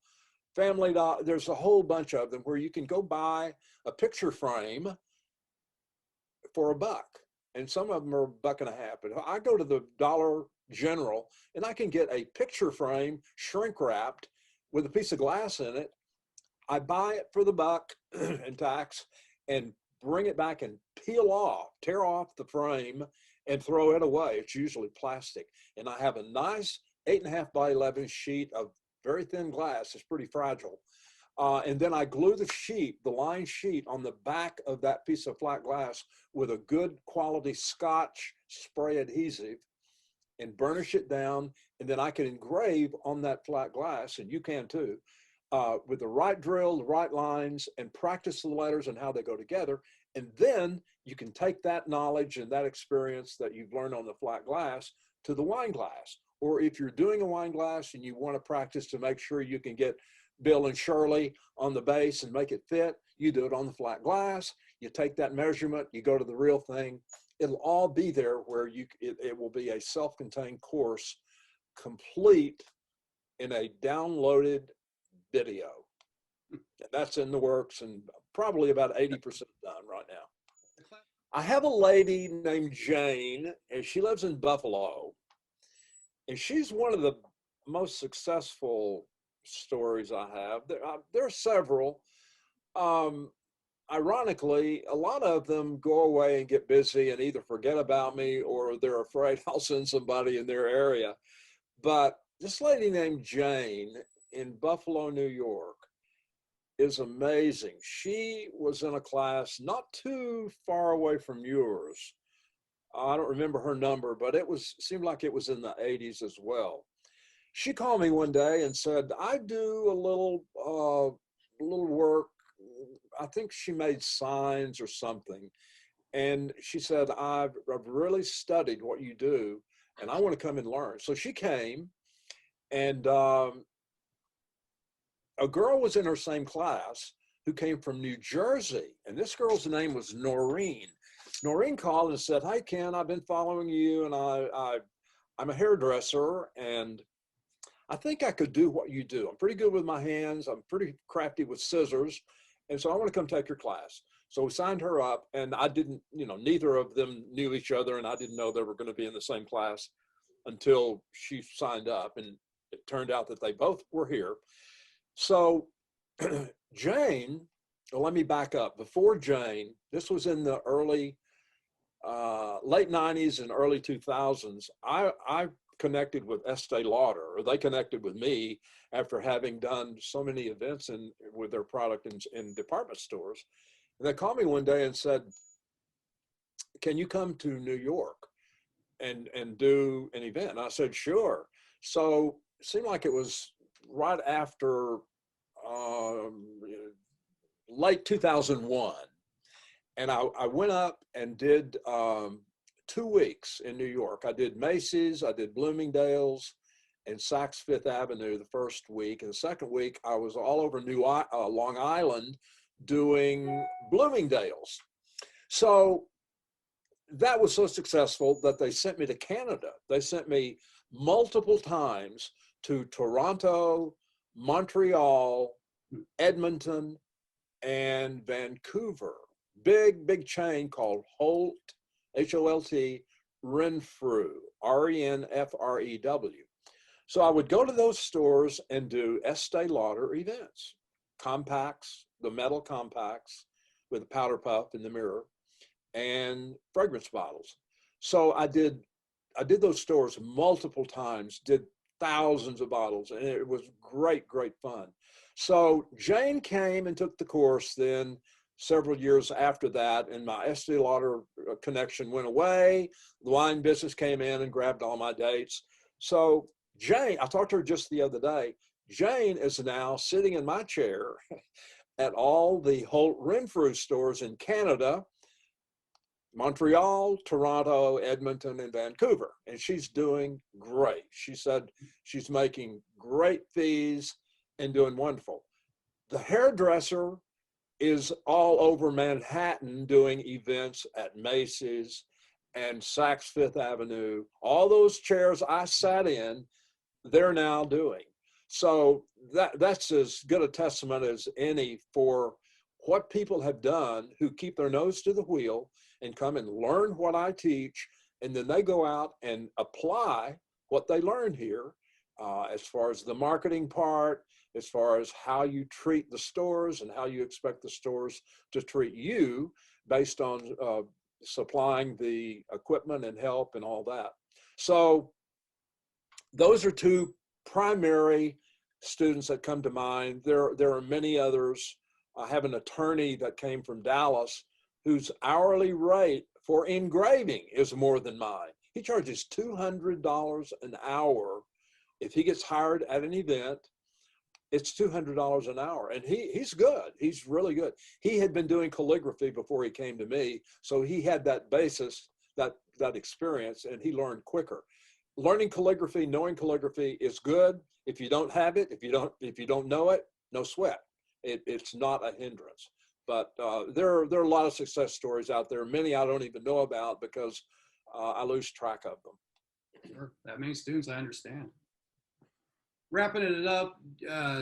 Family Dollar. There's a whole bunch of them where you can go buy a picture frame for $1. And some of them are $1.50. But I go to the Dollar General and I can get a picture frame shrink wrapped with a piece of glass in it. I buy it for $1 and tax and bring it back and tear off the frame and throw it away. It's usually plastic. And I have a nice 8.5 by 11 sheet of very thin glass. It's pretty fragile. And then I glue the sheet, the line sheet on the back of that piece of flat glass with a good quality Scotch spray adhesive and burnish it down. And then I can engrave on that flat glass, and you can too, with the right drill, the right lines, and practice the letters and how they go together. And then you can take that knowledge and that experience that you've learned on the flat glass to the wine glass. Or if you're doing a wine glass and you want to practice to make sure you can get Bill and Shirley on the base and make it fit, you do it on the flat glass. You take that measurement, you go to the real thing. It'll all be there where it will be a self-contained course, complete in a downloaded video. That's in the works and probably about 80% done right now. I have a lady named Jane, and she lives in Buffalo, and she's one of the most successful stories I have. There are several. Ironically, a lot of them go away and get busy and either forget about me or they're afraid I'll send somebody in their area. But this lady named Jane in Buffalo, New York is amazing. She was in a class not too far away from yours. I don't remember her number, but seemed like it was in the 80s as well. She called me one day and said, I do a little work. I think she made signs or something. And she said, I've really studied what you do and I want to come and learn. So she came, and a girl was in her same class who came from New Jersey. And this girl's name was Noreen. Noreen called and said, hey, Ken, I've been following you, and I'm a hairdresser, and I think I could do what you do. I'm pretty good with my hands. I'm pretty crafty with scissors. And so I want to come take your class. So we signed her up, and I didn't, neither of them knew each other, and I didn't know they were going to be in the same class until she signed up. And it turned out that they both were here. So Jane, well, let me back up. Before Jane, this was in the late 90s and early 2000s. I connected with Estee Lauder, or they connected with me after having done so many events with their product in department stores. And they called me one day and said, can you come to New York and do an event? And I said, sure. So it seemed like it was right after late 2001. And I went up and did 2 weeks in New York. I did Macy's, I did Bloomingdale's, and Saks Fifth Avenue the first week. And the second week, I was all over Long Island doing Bloomingdale's. So that was so successful that they sent me to Canada. They sent me multiple times to Toronto, Montreal, Edmonton, and Vancouver. Big chain called Holt, H-O-L-T, Renfrew, R-E-N-F-R-E-W. So I would go to those stores and do Estee Lauder events, compacts, the metal compacts with a powder puff in the mirror, and fragrance bottles. So I did those stores multiple times, did thousands of bottles, and it was great fun. So Jane came and took the course then several years after that, and my Estee Lauder connection went away. The wine business came in and grabbed all my dates. So Jane, I talked to her just the other day. Jane is now sitting in my chair at all the Holt Renfrew stores in Canada, Montreal, Toronto, Edmonton, and Vancouver. And she's doing great. She said she's making great fees and doing wonderful. The hairdresser is all over Manhattan doing events at Macy's and Saks Fifth Avenue. All those chairs I sat in, they're now doing. So that's as good a testament as any for what people have done who keep their nose to the wheel and come and learn what I teach, and then they go out and apply what they learned here as far as the marketing part, as far as how you treat the stores and how you expect the stores to treat you based on supplying the equipment and help and all that. So those are two primary students that come to mind. There are many others. I have an attorney that came from Dallas whose hourly rate for engraving is more than mine. He charges $200 an hour. If he gets hired at an event, it's $200 an hour. And he's good. He's really good. He had been doing calligraphy before he came to me. So he had that basis, that experience, and he learned quicker. Learning calligraphy, knowing calligraphy is good. If you don't have it, if you don't know it, no sweat. It's not a hindrance. But there are a lot of success stories out there. Many I don't even know about because I lose track of them. Sure. That many students, I understand. Wrapping it up,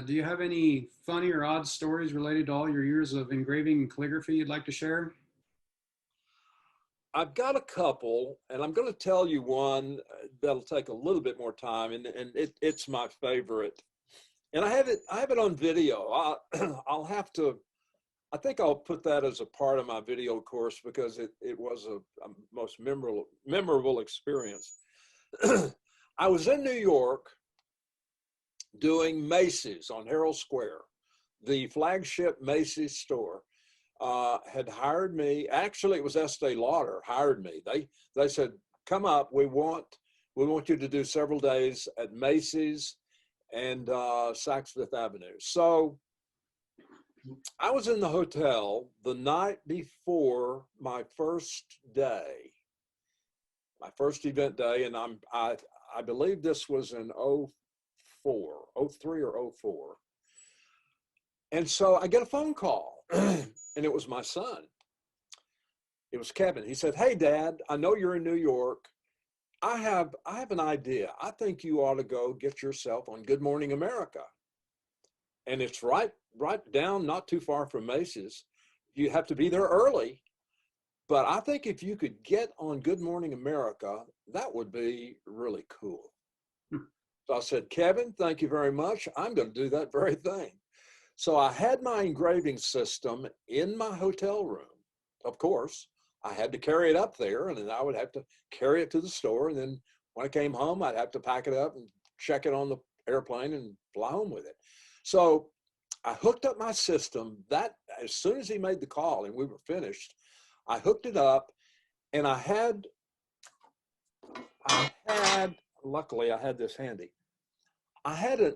do you have any funny or odd stories related to all your years of engraving and calligraphy you'd like to share? I've got a couple, and I'm going to tell you one that'll take a little bit more time, and it's my favorite. And I have it on video. I'll have to. I think I'll put that as a part of my video course because it was a most memorable experience. I was in New York doing Macy's on Herald Square. The flagship Macy's store had hired me. Actually, it was Estee Lauder hired me. They said, "Come up. We want you to do several days at Macy's and Saks Fifth Avenue." So I was in the hotel the night before my first day, my first event day, and I believe this was in 03 or 04. And so I get a phone call, and it was my son. It was Kevin. He said, "Hey, Dad, I know you're in New York. I have an idea. I think you ought to go get yourself on Good Morning America. And it's right down, not too far from Macy's. You have to be there early. But I think if you could get on Good Morning America, that would be really cool." So I said, "Kevin, thank you very much. I'm going to do that very thing." So I had my engraving system in my hotel room. Of course, I had to carry it up there, and then I would have to carry it to the store. And then when I came home, I'd have to pack it up and check it on the airplane and fly home with it. So I hooked up my system that as soon as he made the call and we were finished, I hooked it up, and I had, luckily I had this handy.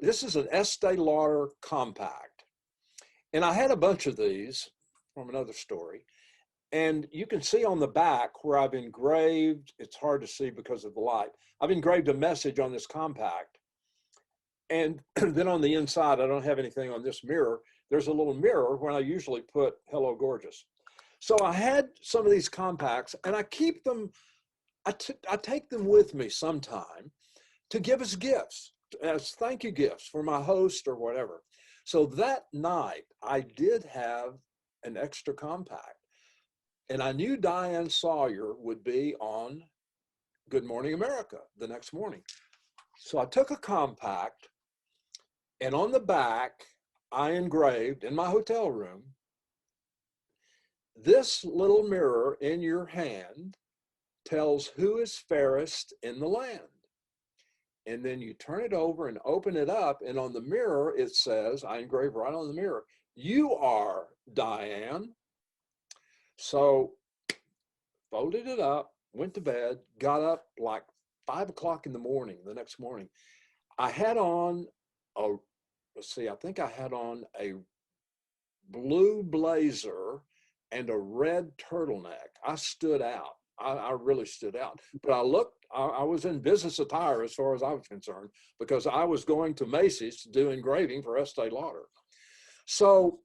This is an Estee Lauder compact. And I had a bunch of these from another story. And you can see on the back where I've engraved, it's hard to see because of the light. I've engraved a message on this compact. And then on the inside, I don't have anything on this mirror. There's a little mirror where I usually put "Hello, Gorgeous." So I had some of these compacts, and I keep them, I take them with me sometime to give as gifts, as thank you gifts for my host or whatever. So that night, I did have an extra compact, and I knew Diane Sawyer would be on Good Morning America the next morning. So I took a compact, and on the back, I engraved in my hotel room, "This little mirror in your hand tells who is fairest in the land." And then you turn it over and open it up, and on the mirror, it says, I engraved right on the mirror, "You are Diane." So folded it up, went to bed, got up like 5 o'clock in the morning, the next morning. I had on I think I had on a blue blazer and a red turtleneck. I stood out. I really stood out. But I was in business attire as far as I was concerned, because I was going to Macy's to do engraving for Estee Lauder. So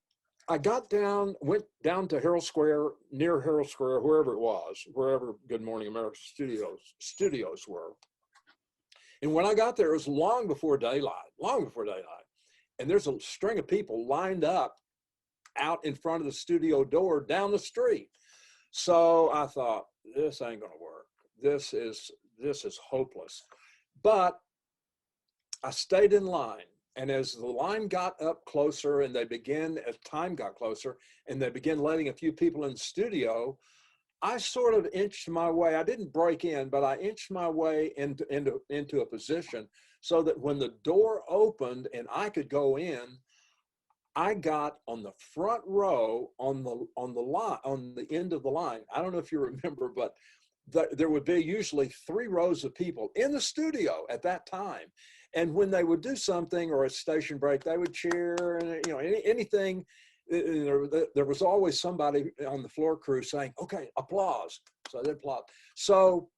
I went down to Herald Square, near Herald Square, wherever it was, wherever Good Morning America studios were. And when I got there, it was long before daylight. And there's a string of people lined up out in front of the studio door down the street. So I thought, this ain't gonna work. This is hopeless. But I stayed in line. And as the line got up closer and as time got closer and they began letting a few people in the studio, I sort of inched my way. I didn't break in, but I inched my way into a position so that when the door opened and I could go in, I got on the front row on the line, on the end of the line. I don't know if you remember, but there would be usually 3 rows of people in the studio at that time. And when they would do something or a station break, they would cheer, and anything. There was always somebody on the floor crew saying, "Okay, applause." So they applaud. So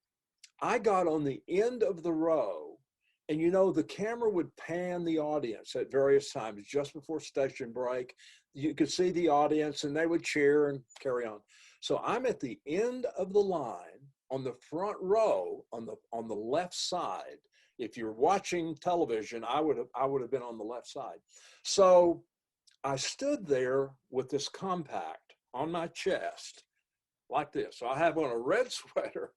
I got on the end of the row, and the camera would pan the audience at various times just before station break. You could see the audience and they would cheer and carry on. So I'm at the end of the line on the front row on the left side. If you're watching television, I would have been on the left side. So I stood there with this compact on my chest like this. So I have on a red sweater,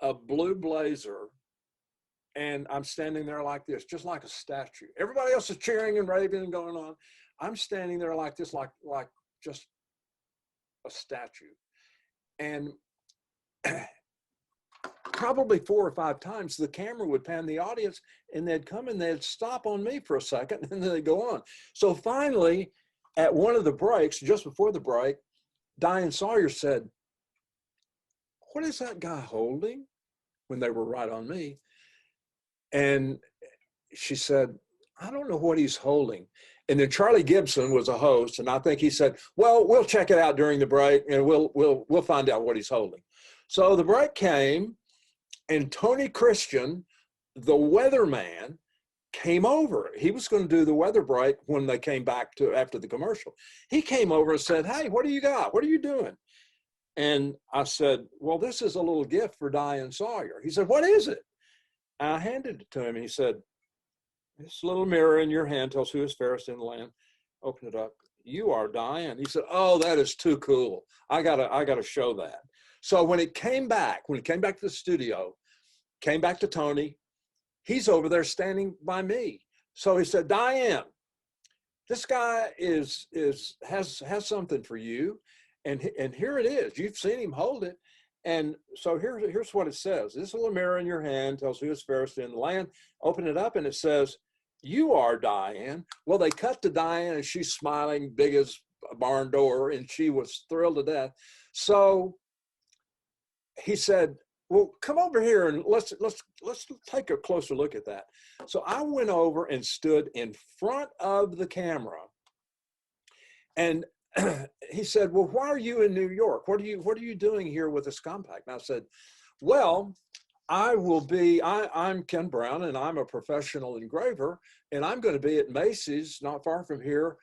a blue blazer, and I'm standing there like this, just like a statue. Everybody else is cheering and raving and going on. I'm standing there like this, like just a statue. And probably 4 or 5 times the camera would pan the audience, and they'd come and they'd stop on me for a second, and then they'd go on. So finally, at one of the breaks, just before the break, Diane Sawyer said, "What is that guy holding?" When they were right on me. And she said, "I don't know what he's holding." And then Charlie Gibson was a host, and I think he said, "Well, we'll check it out during the break, and we'll find out what he's holding." So the break came, and Tony Christian, the weatherman, came over. He was going to do the weather break when they came back to after the commercial. He came over and said, "Hey, what do you got? What are you doing?" And I said, "Well, this is a little gift for Diane Sawyer." He said, "What is it?" I handed it to him, and he said, "This little mirror in your hand tells who is fairest in the land. Open it up. You are Diane." He said, "Oh, that is too cool. I gotta show that." So when it came back to the studio, came back to Tony, he's over there standing by me. So he said, "Diane, this guy has something for you, and here it is. You've seen him hold it." And so here's what it says. "This little mirror in your hand tells who is fairest in the land. Open it up, and it says, 'You are Diane.'" Well, they cut to Diane, and she's smiling, big as a barn door, and she was thrilled to death. So he said, "Well, come over here and let's take a closer look at that." So I went over and stood in front of the camera, and he said, "Well, why are you in New York? What are you doing here with this compact?" And I said, "Well, I'm Ken Brown, and I'm a professional engraver, and I'm going to be at Macy's, not far from here,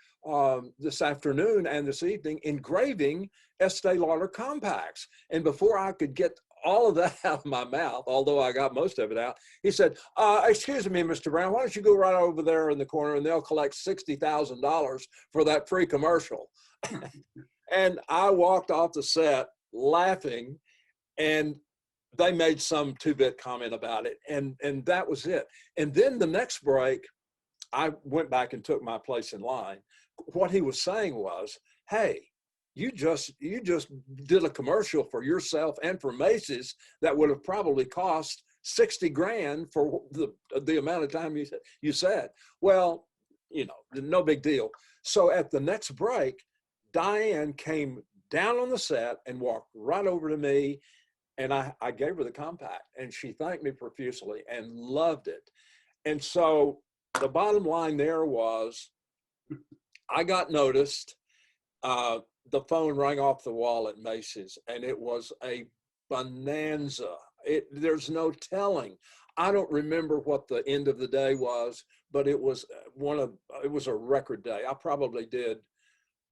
this afternoon and this evening, engraving Estee Lauder compacts." And before I could get all of that out of my mouth, although I got most of it out, he said, "Excuse me, Mr. Brown, why don't you go right over there in the corner, and they'll collect $60,000 for that free commercial." And I walked off the set laughing, and they made some 2-bit comment about it, and that was it. And then the next break, I went back and took my place in line. What he was saying was, "Hey, you just did a commercial for yourself and for Macy's that would have probably cost 60 grand for the amount of time you said." Well, no big deal. So at the next break, Diane came down on the set and walked right over to me, and I gave her the compact, and she thanked me profusely and loved it. And so the bottom line there was, I got noticed. The phone rang off the wall at Macy's, and it was a bonanza. There's no telling. I don't remember what the end of the day was, but it was a record day. I probably did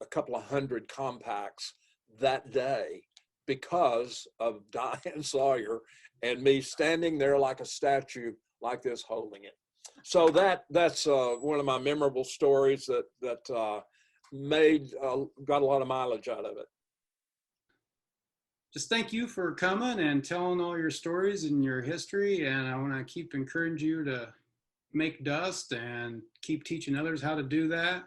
a couple of 100 compacts that day because of Diane Sawyer and me standing there like a statue like this holding it. So that's one of my memorable stories that got a lot of mileage out of it. Just thank you for coming and telling all your stories and your history. And I want to keep encouraging you to make dust and keep teaching others how to do that.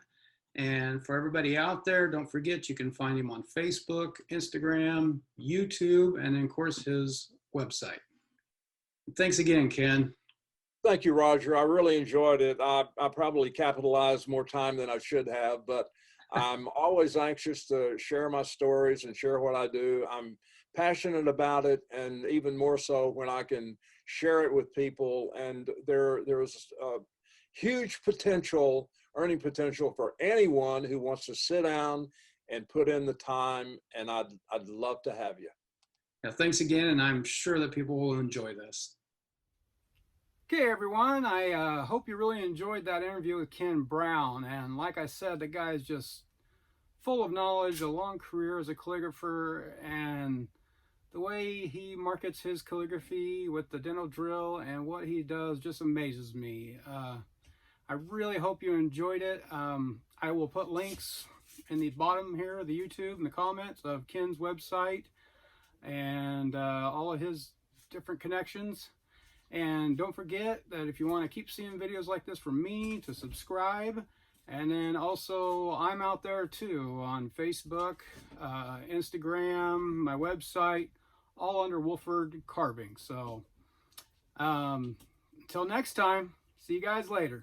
And for everybody out there, don't forget you can find him on Facebook, Instagram, YouTube, and of course his website. Thanks again, Ken. Thank you, Roger. I really enjoyed it. I probably capitalized more time than I should have, but I'm always anxious to share my stories and share what I do. I'm passionate about it, and even more so when I can share it with people. And there's a huge potential, earning potential for anyone who wants to sit down and put in the time. And I'd love to have you. Yeah, thanks again, and I'm sure that people will enjoy this. Okay, everyone, I hope you really enjoyed that interview with Ken Brown. And like I said, the guy is just full of knowledge, a long career as a calligrapher, and the way he markets his calligraphy with the dental drill and what he does just amazes me. I really hope you enjoyed it. I will put links in the bottom here of the YouTube in the comments of Ken's website and all of his different connections. And don't forget that if you want to keep seeing videos like this from me, to subscribe. And then also, I'm out there too on Facebook, Instagram, my website, all under Wolford Carving. So until next time, see you guys later.